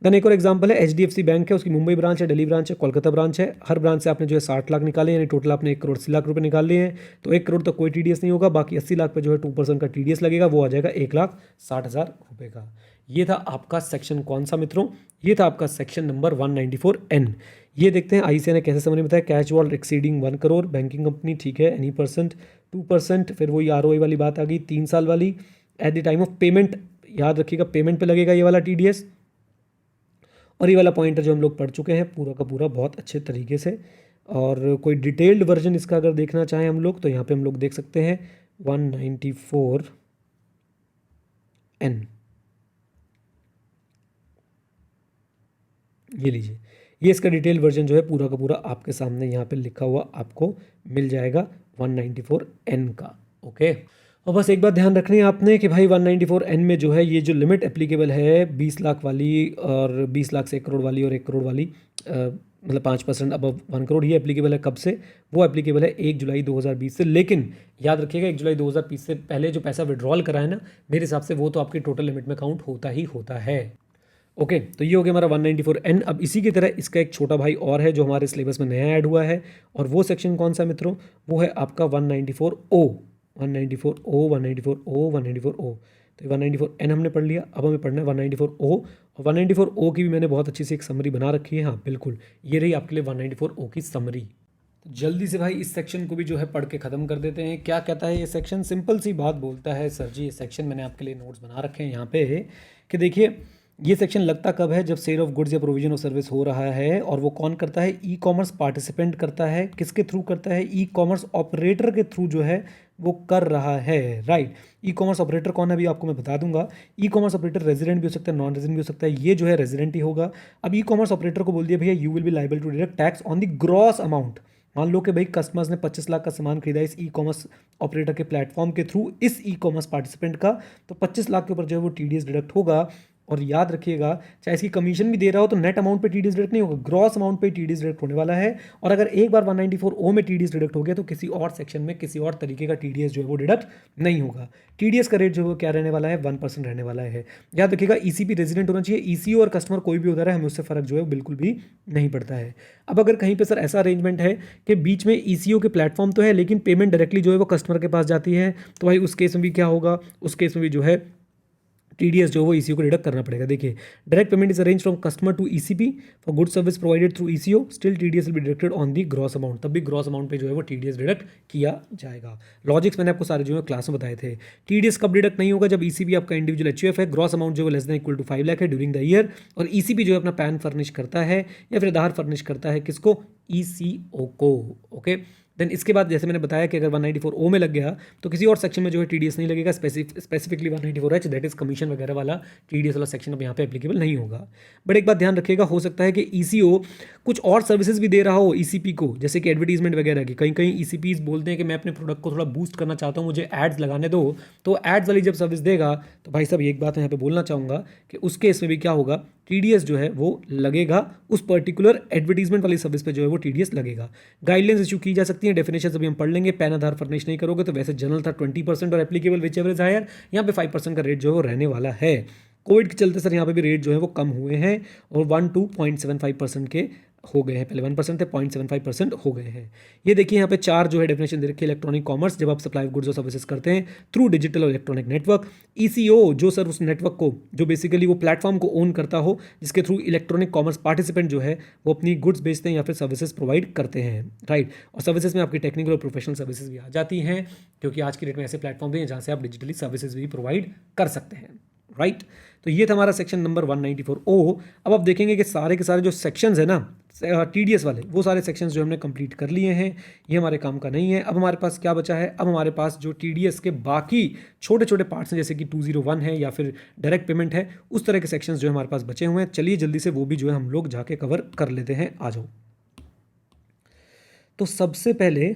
देन एक और एग्जांपल है, HDFC बैंक है, उसकी मुंबई ब्रांच है, दिल्ली ब्रांच है, कोलकाता ब्रांच है, हर ब्रांच से आपने जो है 60 लाख निकाले, यानी टोटल आपने 1 करोड़ 80 लाख रुपए निकाल लिए हैं, तो 1 करोड़ तक कोई TDS नहीं होगा, बाकी 80 लाख पे जो है 2% का TDS लगेगा, वो आ जाएगा 1,60,000 रुपये का। ये था आपका सेक्शन कौन सा मित्रों, ये था आपका सेक्शन नंबर 194N। ये देखते हैं ICAI ने कैसे समझ में बताया, cash wall exceeding 1 crore, banking company, ठीक है, एनी परसेंट 2%, फिर वही ROI वाली बात आ गई 3 साल वाली, eight the time of payment, याद रखिएगा पेमेंट पे लगेगा ये वाला TDS, और ये वाला पॉइंटर जो हम लोग पढ़ चुके हैं पूरा का पूरा बहुत अच्छे तरीके से। और कोई डिटेल्ड वर्जन इसका अगर देखना चाहें हम लोग तो यहाँ पे हम लोग देख सकते हैं 194N, ये लीजिए, ये इसका डिटेल वर्जन जो है पूरा का पूरा आपके सामने यहाँ पे लिखा हुआ आपको मिल जाएगा 194N का। ओके, और बस एक बात ध्यान रखनी है आपने कि भाई 194N में जो है ये जो लिमिट एप्लीकेबल है 20 लाख वाली और 20 लाख से 1 करोड़ वाली और 1 करोड़ वाली, मतलब 5% अब 1 करोड़, ये एप्लीकेबल है कब से, वो एप्लीकेबल है 1 जुलाई 2020 से। लेकिन याद रखिएगा 1 जुलाई 2020 से पहले जो पैसा विड्रॉल करा है ना, मेरे हिसाब से वो तो आपकी टोटल लिमिट में काउंट होता ही होता है। ओके, तो ये हो गया हमारा 194N। अब इसी की तरह इसका एक छोटा भाई और है जो हमारे सिलेबस में नया ऐड हुआ है, और वो सेक्शन कौन सा मित्रों, वो है आपका 194O, 194O, 194O, 194O। तो 194N हमने पढ़ लिया, अब हमें पढ़ना है 194O, और 194O की भी मैंने बहुत अच्छी सी एक समरी बना रखी है। हाँ बिल्कुल, ये रही आपके लिए 194O की समरी। तो जल्दी से भाई इस सेक्शन को भी जो है पढ़ के ख़त्म कर देते हैं। क्या कहता है ये सेक्शन, सिंपल सी बात बोलता है, सर जी ये सेक्शन मैंने आपके लिए नोट्स बना रखे हैं यहाँ पे कि देखिए ये सेक्शन लगता कब है? जब सेल ऑफ गुड्स या प्रोविजन ऑफ सर्विस हो रहा है, और वो कौन करता है? ई कॉमर्स पार्टिसिपेंट करता है। किसके थ्रू करता है? ई कॉमर्स ऑपरेटर के थ्रू जो है वो कर रहा है, राइट। ई कॉमर्स ऑपरेटर कौन है अभी आपको मैं बता दूंगा। ई कॉमर्स ऑपरेटर रेजिडेंट भी हो सकता है, नॉन रेजिडेंट भी हो सकता है। ये जो है रेजिडेंट ही होगा। अब ई कॉमर्स ऑपरेटर को बोल दिया भैया you will be liable to deduct tax on the gross amount. मान लो कि भाई कस्टमर्स ने 25 लाख का सामान खरीदा इस ई कॉमर्स ऑपरेटर के प्लेटफॉर्म के थ्रू, इस ई कॉमर्स पार्टिसिपेंट का, तो 25 लाख के ऊपर जो है वो टीडीएस डिडक्ट होगा। और याद रखिएगा, चाहे इसकी कमीशन भी दे रहा हो तो नेट अमाउंट पे टीडीएस डिडक्ट नहीं होगा, ग्रॉस अमाउंट पे टीडीएस डिडक्ट होने वाला है। और अगर एक बार 194 ओ में टीडीएस डिडक्ट हो गया तो किसी और सेक्शन में किसी और तरीके का टीडीएस जो है वो डिडक्ट नहीं होगा। टीडीएस का रेट जो है वो क्या रहने वाला है? 1% रहने वाला है। याद रखिएगा ईसीपी रेजिडेंट होना चाहिए, ईसीओ और कस्टमर कोई भी होता रहा है, हमें उससे फर्क जो है वो बिल्कुल भी नहीं पड़ता है। अब अगर कहीं पे सर ऐसा अरेंजमेंट है कि बीच में ईसीओ के प्लेटफॉर्म तो है लेकिन पेमेंट डायरेक्टली जो है वो कस्टमर के पास जाती है, तो भाई उस केस में भी क्या होगा? उस केस में भी जो है टीडीएस जो वो ईसीओ को डिडक्ट करना पड़ेगा। देखिए, direct payment is arrange from customer to ECP for good service provided through ECO, still TDS will be deducted on the gross amount. तब भी ग्रॉस अमाउंट पे जो है वो टीडीएस डिडक्ट किया जाएगा। लॉजिक्स मैंने आपको सारे जो है क्लास में बताए थे। टीडीएस कब डिडक्ट नहीं होगा? जब ईसीपी आपका इंडिविजुअल एचयूएफ है, ग्रॉस अमाउंट जो है less than equal to 5 lakh है ड्यूरिंग द ईयर, और ईसीपी जो है अपना पैन फर्निश करता है या फिर आधार फर्निश करता है किसको? ईसीओ को। ओके, देन इसके बाद जैसे मैंने बताया कि अगर 194 ओ में लग गया तो किसी और सेक्शन में जो है टीडीएस नहीं लगेगा। Specifically 194 H, that is commission वगैरह वाला टीडीएस वाला सेक्शन अब यहाँ पे एप्लीकेबल नहीं होगा। बट एक बात ध्यान रखिएगा, हो सकता है कि ईसीओ कुछ और सर्विसेज भी दे रहा हो ईसीपी को, जैसे कि एडवर्टीजमेंट वगैरह की। कहीं कहीं ईसीपीज बोलते हैं कि मैं अपने प्रोडक्ट को थोड़ा बूस्ट करना चाहता हूँ, मुझे एड्स लगाने दो, तो एड्स वाली जब सर्विस देगा तो भाई साहब एक बात मैं यहाँ पे बोलना चाहूँगा कि उस केस में भी क्या होगा? टीडीएस जो है वो लगेगा, उस पर्टिकुलर एडवर्टीजमेंट वाली सर्विस पे जो है वो टीडीएस लगेगा। गाइडलाइंस इशू की जा सकती है, डेफिनेशन अभी हम पढ़ लेंगे। पैन आधार फर्निश नहीं करोगे तो वैसे जनरल था 20% और applicable whichever is higher, यहाँ पे 5% का रेट जो है वो रहने वाला है। कोविड के चलते सर यहाँ पे भी रेट जो है वो कम हुए हैं और 1-2.75% के हो गए हैं। पहले 1% थे, 0.75% हो गए हैं। ये देखिए यहाँ पे 4 जो है डेफिनेशन दे रखी है। इलेक्ट्रॉनिक कॉमर्स, जब आप सप्लाई ऑफ गुड्स और सर्विसेज करते हैं थ्रू डिजिटल और इलेक्ट्रॉनिक नेटवर्क। ईसीओ, जो सर उस नेटवर्क को, जो बेसिकली वो प्लेटफॉर्म को ओन करता हो जिसके थ्रू इलेक्ट्रॉनिक कॉमर्स पार्टिसिपेंट जो है वो अपनी गुड्स बेचते हैं या फिर सर्विसेज प्रोवाइड करते हैं, राइट। और सर्विसेज में आपकी टेक्निकल और प्रोफेशनल सर्विसेज भी आ जाती हैं, क्योंकि आज की डेट में ऐसे प्लेटफॉर्म भी हैं जहाँ से आप डिजिटली सर्विसेज भी प्रोवाइड कर सकते हैं, राइट। तो ये था हमारा सेक्शन नंबर 194 ओ। अब आप देखेंगे कि सारे के सारे जो सेक्शंस है ना टीडीएस वाले, वो सारे सेक्शंस जो हमने कंप्लीट कर लिए हैं। ये हमारे काम का नहीं है। अब हमारे पास क्या बचा है? अब हमारे पास जो टीडीएस के बाकी छोटे छोटे पार्ट्स हैं, जैसे कि 201 है या फिर डायरेक्ट पेमेंट है, उस तरह के सेक्शंस जो हमारे पास बचे हुए हैं। चलिए जल्दी से वो भी जो है हम लोग जाके कवर कर लेते हैं। आ जाओ। तो सबसे पहले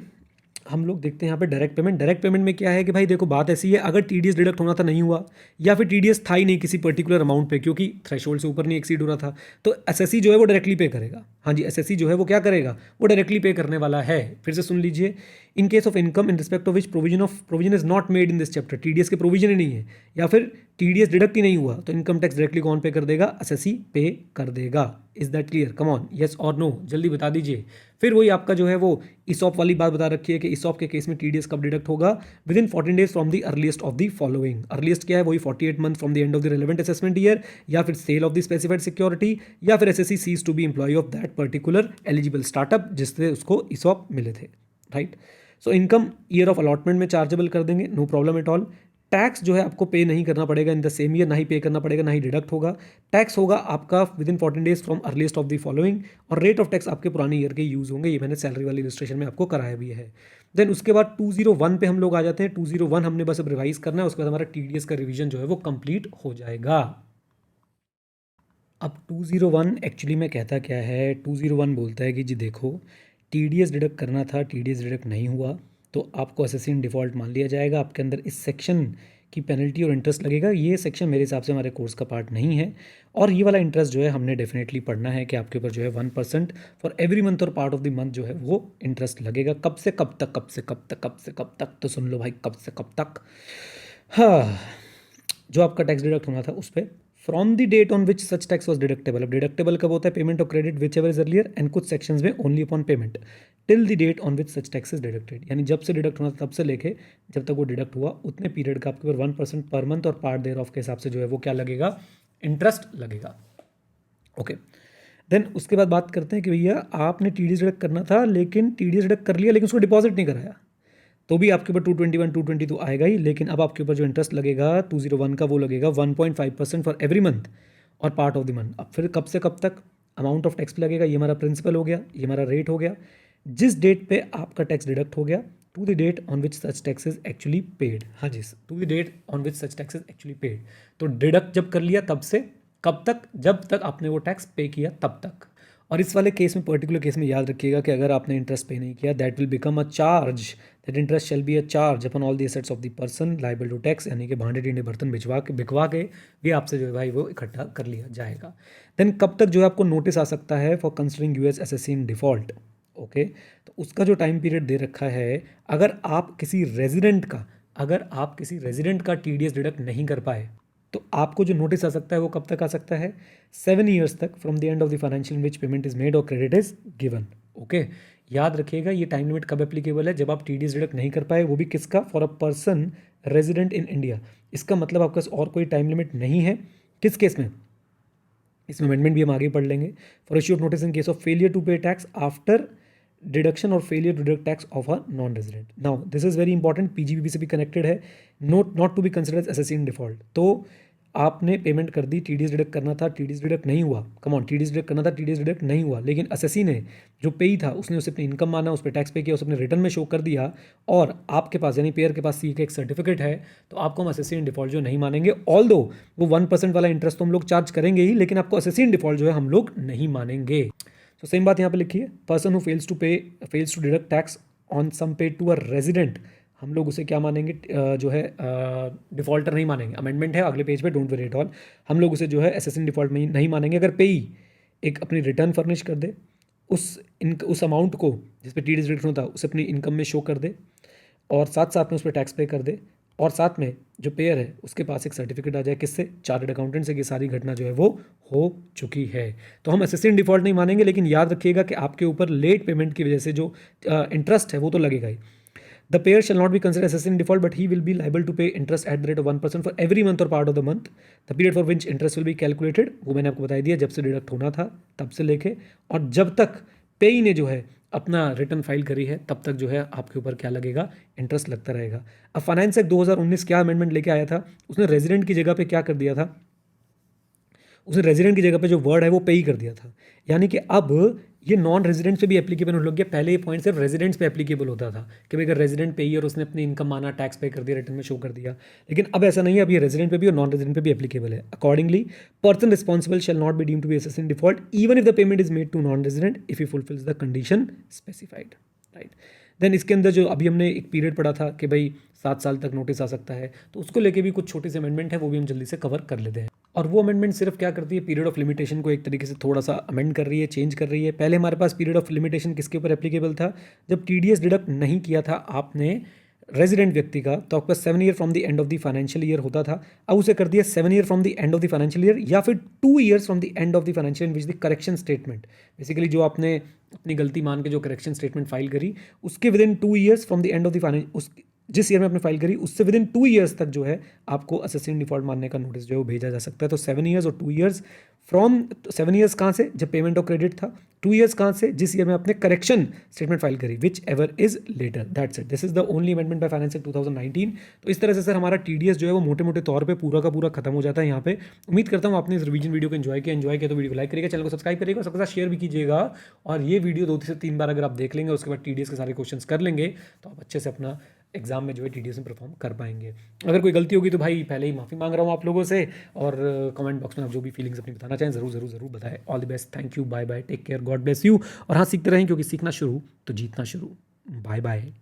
हम लोग देखते हैं यहाँ पे डायरेक्ट पेमेंट। डायरेक्ट पेमेंट में क्या है कि भाई देखो, बात ऐसी है, अगर टीडीएस डिडक्ट होना था नहीं हुआ, या फिर टीडीएस था ही नहीं किसी पर्टिकुलर अमाउंट पे क्योंकि थ्रेशोल्ड से ऊपर नहीं एक्सीड हो रहा था, तो एसएससी जो है वो डायरेक्टली पे करेगा। हाँ जी, एसएससी जो है वो क्या करेगा? वो डायरेक्टली पे करने वाला है। फिर से सुन लीजिए, इन case of income in respect of which provision is not made in this chapter, TDS के प्रोविजन ही नहीं है या फिर टीडीएस डिडक्ट ही नहीं हुआ, तो इनकम टैक्स डायरेक्टली कौन पे कर देगा? एसएससी पे कर देगा। Is that clear? Come on, yes और नो, जल्दी बता दीजिए। फिर वही आपका जो है वो ईसॉप वाली बात बता रखी है कि ईसॉप के केस में टीडीएस कब डिडक्ट होगा? Within 14 days from the earliest of the following. Earliest क्या है? वही 48 month from the end of the relevant assessment year, या फिर sale of the specified security, या फिर assessee ceases to be employee of that particular eligible startup जिससे उसको ईसॉप मिले थे, right. So income year of allotment में चार्जेबल कर देंगे, no problem at all. Tax जो है आपको पे नहीं करना पड़ेगा इन द सेम ईयर, ना ही पे करना पड़ेगा, ना ही डिडक्ट होगा। टैक्स होगा आपका with in 14 days from earliest of the following, और रेट ऑफ टैक्स आपके पुराने ईयर के यूज होंगे। ये मैंने सैलरी वाली इलस्ट्रेशन में आपको कराया भी है। देन उसके बाद 201 पे हम लोग आ जाते हैं। 201 हमने बस अब रिवाइज करना है, उसके बाद हमारा टीडीएस का रिवीजन जो है वो कंप्लीट हो जाएगा। अब 201 एक्चुअली में कहता क्या है? 201 बोलता है कि जी देखो, टीडीएस डिडक्ट करना था, टीडीएस डिडक्ट नहीं हुआ, तो आपको एसएससी इन डिफ़ॉल्ट मान लिया जाएगा। आपके अंदर इस सेक्शन की पेनल्टी और इंटरेस्ट लगेगा। ये सेक्शन मेरे हिसाब से हमारे कोर्स का पार्ट नहीं है, और ये वाला इंटरेस्ट जो है हमने डेफिनेटली पढ़ना है कि आपके ऊपर जो है 1% फॉर एवरी मंथ और पार्ट ऑफ द मंथ जो है वो इंटरेस्ट लगेगा। कब से कब तक? कब से कब तक? कब से कब तक? तो सुन लो भाई, कब से कब तक? हाँ, जो आपका टैक्स डिडक्ट होना था उस पर from the date on which such tax was deductible. अब डिडक्टेबल कब होता है? Payment of credit whichever is earlier, and कुछ सेक्शंस में only upon payment till the date on which such tax is deducted. यानी जब से डिडक्ट होना था तब से लेके जब तक वो डिडक्ट हुआ उतने पीरियड का आपके ऊपर 1% पर मंथ और पार्ट देयर ऑफ के हिसाब से जो है वो क्या लगेगा? इंटरेस्ट लगेगा। ओके, देन उसके बाद बात करते हैं कि भैया आपने टीडीएस डिडक्ट करना था, लेकिन टीडीएस डिडक्ट कर लिया लेकिन उसको डिपॉजिट नहीं कराया, तो भी आपके ऊपर 221 220 तो आएगा ही। लेकिन अब आपके ऊपर जो इंटरेस्ट लगेगा 201 का वो लगेगा 1.5% फॉर एवरी मंथ, और पार्ट ऑफ द मंथ। अब फिर कब से कब तक अमाउंट ऑफ टैक्स पे लगेगा, ये हमारा प्रिंसिपल हो गया, ये हमारा रेट हो गया। जिस डेट पे आपका टैक्स डिडक्ट हो गया, to the date on which such tax is actually paid. हाँ जी, to the date on which such tax is actually paid. तो डिडक्ट जब कर लिया तब से कब तक, जब तक आपने वो टैक्स पे किया तब तक। और इस वाले केस में, पर्टिकुलर केस में याद रखिएगा कि अगर आपने इंटरेस्ट पे नहीं किया, that will become a charge, that interest shall be a charge upon all the assets of the person liable to tax, यानी कि भांडे टिंडे बर्तन बिकवा के भी आपसे जो है भाई वो इकट्ठा कर लिया जाएगा। देन कब तक जो है आपको नोटिस आ सकता है for considering US SSC in default. Okay, तो उसका जो टाइम पीरियड दे रखा है, अगर आप किसी रेजिडेंट का टीडीएस डिडक्ट नहीं कर पाए तो आपको जो नोटिस आ सकता है वो कब तक आ सकता है, 7 ईयर्स तक from the end of the financial which payment is made और क्रेडिट इज गिवन। ओके, याद रखिएगा ये टाइम लिमिट कब एप्लीकेबल है, जब आप टीडीएस डिडक्ट नहीं कर पाए, वो भी किसका, for a person resident in India. इसका मतलब आपके पास और कोई टाइम लिमिट नहीं है। किस केस में, इसमें अमेंडमेंट भी हम आगे पढ़ लेंगे। For issue of notice in case of failure to pay tax after deduction और failure to deduct tax of a non resident. Now this is very important, PGBB से भी कनेक्टेड है। Not to be considered assessee in default. तो आपने पेमेंट कर दी, टीडीएस डिडक्ट करना था, टीडीएस डिडक्ट नहीं हुआ, कम ऑन, टीडीएस डिडक्ट करना था, टीडीएस डिडक्ट नहीं हुआ, लेकिन एसएससी ने जो पेई था उसने उसे अपनी इनकम माना, उस पर टैक्स पे किया, उसे अपने रिटर्न में शो कर दिया, और आपके पास यानी पेयर के पास सी का एक सर्टिफिकेट है, तो आपको हम एसएससी इन डिफॉल्ट जो नहीं मानेंगे। ऑल दो वो 1% वाला इंटरेस्ट तो हम लोग चार्ज करेंगे ही, लेकिन आपको एसएससी इन डिफॉल्ट जो है हम लोग नहीं मानेंगे। तो सेम बात यहाँ पे लिखी है, person who fails to deduct tax on sum paid to a resident, हम लोग उसे क्या मानेंगे, जो है डिफॉल्टर नहीं मानेंगे। अमेंडमेंट है अगले पेज पे, डोंट वरी एट ऑल। हम लोग उसे जो है एसएससी डिफॉल्ट में नहीं मानेंगे अगर पेई एक अपनी रिटर्न फर्निश कर दे, उस अमाउंट को जिस पे टीडीएस डिडक्शन होता है उसे अपनी इनकम में शो कर दे, और साथ साथ में उस पर टैक्स पे कर दे, और साथ में जो पेयर है उसके पास एक सर्टिफिकेट आ जाए, किससे, चार्टर्ड अकाउंटेंट से, कि सारी घटना जो है वो हो चुकी है। तो हम एसएससी इन डिफॉल्ट नहीं मानेंगे, लेकिन याद रखिएगा कि आपके ऊपर लेट पेमेंट की वजह से जो इंटरेस्ट है वो तो लगेगा ही। The payer shall not be considered assessed in default, but he will be liable to pay interest at the rate of 1% for every month or part of the month. The period for which interest will be calculated, वो मैंने आपको बता दिया, जब से डिडक्ट होना था तब से लेके, और जब तक पेई ने जो है अपना रिटर्न फाइल करी है तब तक जो है आपके ऊपर क्या लगेगा, इंटरेस्ट लगता रहेगा। अब फाइनेंस एक्ट 2019 क्या अमेंडमेंट लेके आया था, उसने रेजिडेंट की जगह पे क्या कर दिया था, उसने रेजिडेंट की जगह पे जो वर्ड है वो पे ही कर दिया था, यानी कि अब ये नॉन रेजिडेंट पे भी एप्लीकेबल होने लग गया। पहले ये पॉइंट सिर्फ रेजिडेंट्स पे एप्लीकेबल होता था कि भाई अगर रेजिडेंट पे ही और उसने अपनी इनकम माना, टैक्स पे कर दिया, रिटर्न में शो कर दिया, लेकिन अब ऐसा नहीं है, अब ये रेजिडेंट पे भी और नॉन रेजिडेंट पे भी एप्लीकेबल है। Accordingly person responsible shall not be deemed to be assessed in default even if the payment is made to non resident if he fulfils the condition specified, right. Then इसके अंदर जो अभी हमने एक पीरियड पढ़ा था कि भाई 7 साल तक नोटिस आ सकता है, तो उसको लेके भी कुछ छोटे से अमेंडमेंट है, वो भी हम जल्दी से कवर कर लेते हैं। और वो अमेंडमेंट सिर्फ क्या करती है, पीरियड ऑफ लिमिटेशन को एक तरीके से थोड़ा सा अमेंड कर रही है, चेंज कर रही है। पहले हमारे पास पीरियड ऑफ लिमिटेशन किसके ऊपर एप्लीकेबल था, जब टीडीएस डिडक्ट नहीं किया था आपने रेजिडेंट व्यक्ति का, तो आपका 7 year from the end of the financial year होता था। अब उसे कर दिया 7 year from the end of the financial year, या फिर 2 years from the end of the financial year which the correction statement, basically जो आपने अपनी गलती मान के जो करेक्शन स्टेटमेंट फाइल करी उसके with in 2 years from the end of the finance, जिस ईयर में आपने फाइल करी उससे विद इन 2 ईयर्स तक जो है आपको एसएससी इन डिफॉल्ट मानने का नोटिस जो है वो भेजा जा सकता है। तो 7 ईयर्स और 2 ईयर्स, फ्रॉम 7 ईयर्स कहाँ से, जब पेमेंट ऑफ क्रेडिट था, 2 ईयर्स कहाँ से, जिस ईयर में आपने करेक्शन स्टेटमेंट फाइल करी, whichever is later, that's it, this is the only amendment by finance act 2019। तो इस तरह से सर हमारा टीडीएस जो है वो मोटे मोटे तौर पे पूरा का पूरा खत्म हो जाता है यहाँ पे। उम्मीद करता हूँ आपने इस रिवीजन वीडियो को एंजॉय किया तो वीडियो को लाइक करिएगा, चैनल को सब्सक्राइब करिएगा, सबके साथ शेयर भी कीजिएगा, और ये वीडियो 2 से 3 बार अगर आप देख लेंगे, उसके बाद टीडीएस के सारे क्वेश्चन कर लेंगे, तो आप अच्छे से अपना एग्जाम में जो है टीडीएस में परफॉर्म कर पाएंगे। अगर कोई गलती होगी तो भाई पहले ही माफ़ी मांग रहा हूँ आप लोगों से, और कमेंट बॉक्स में आप जो भी फीलिंग्स अपनी बताना चाहें ज़रूर बताएं। All the best, thank you, bye bye, take care, God bless you, और हाँ सीखते रहें, क्योंकि सीखना शुरू तो जीतना शुरू। Bye bye.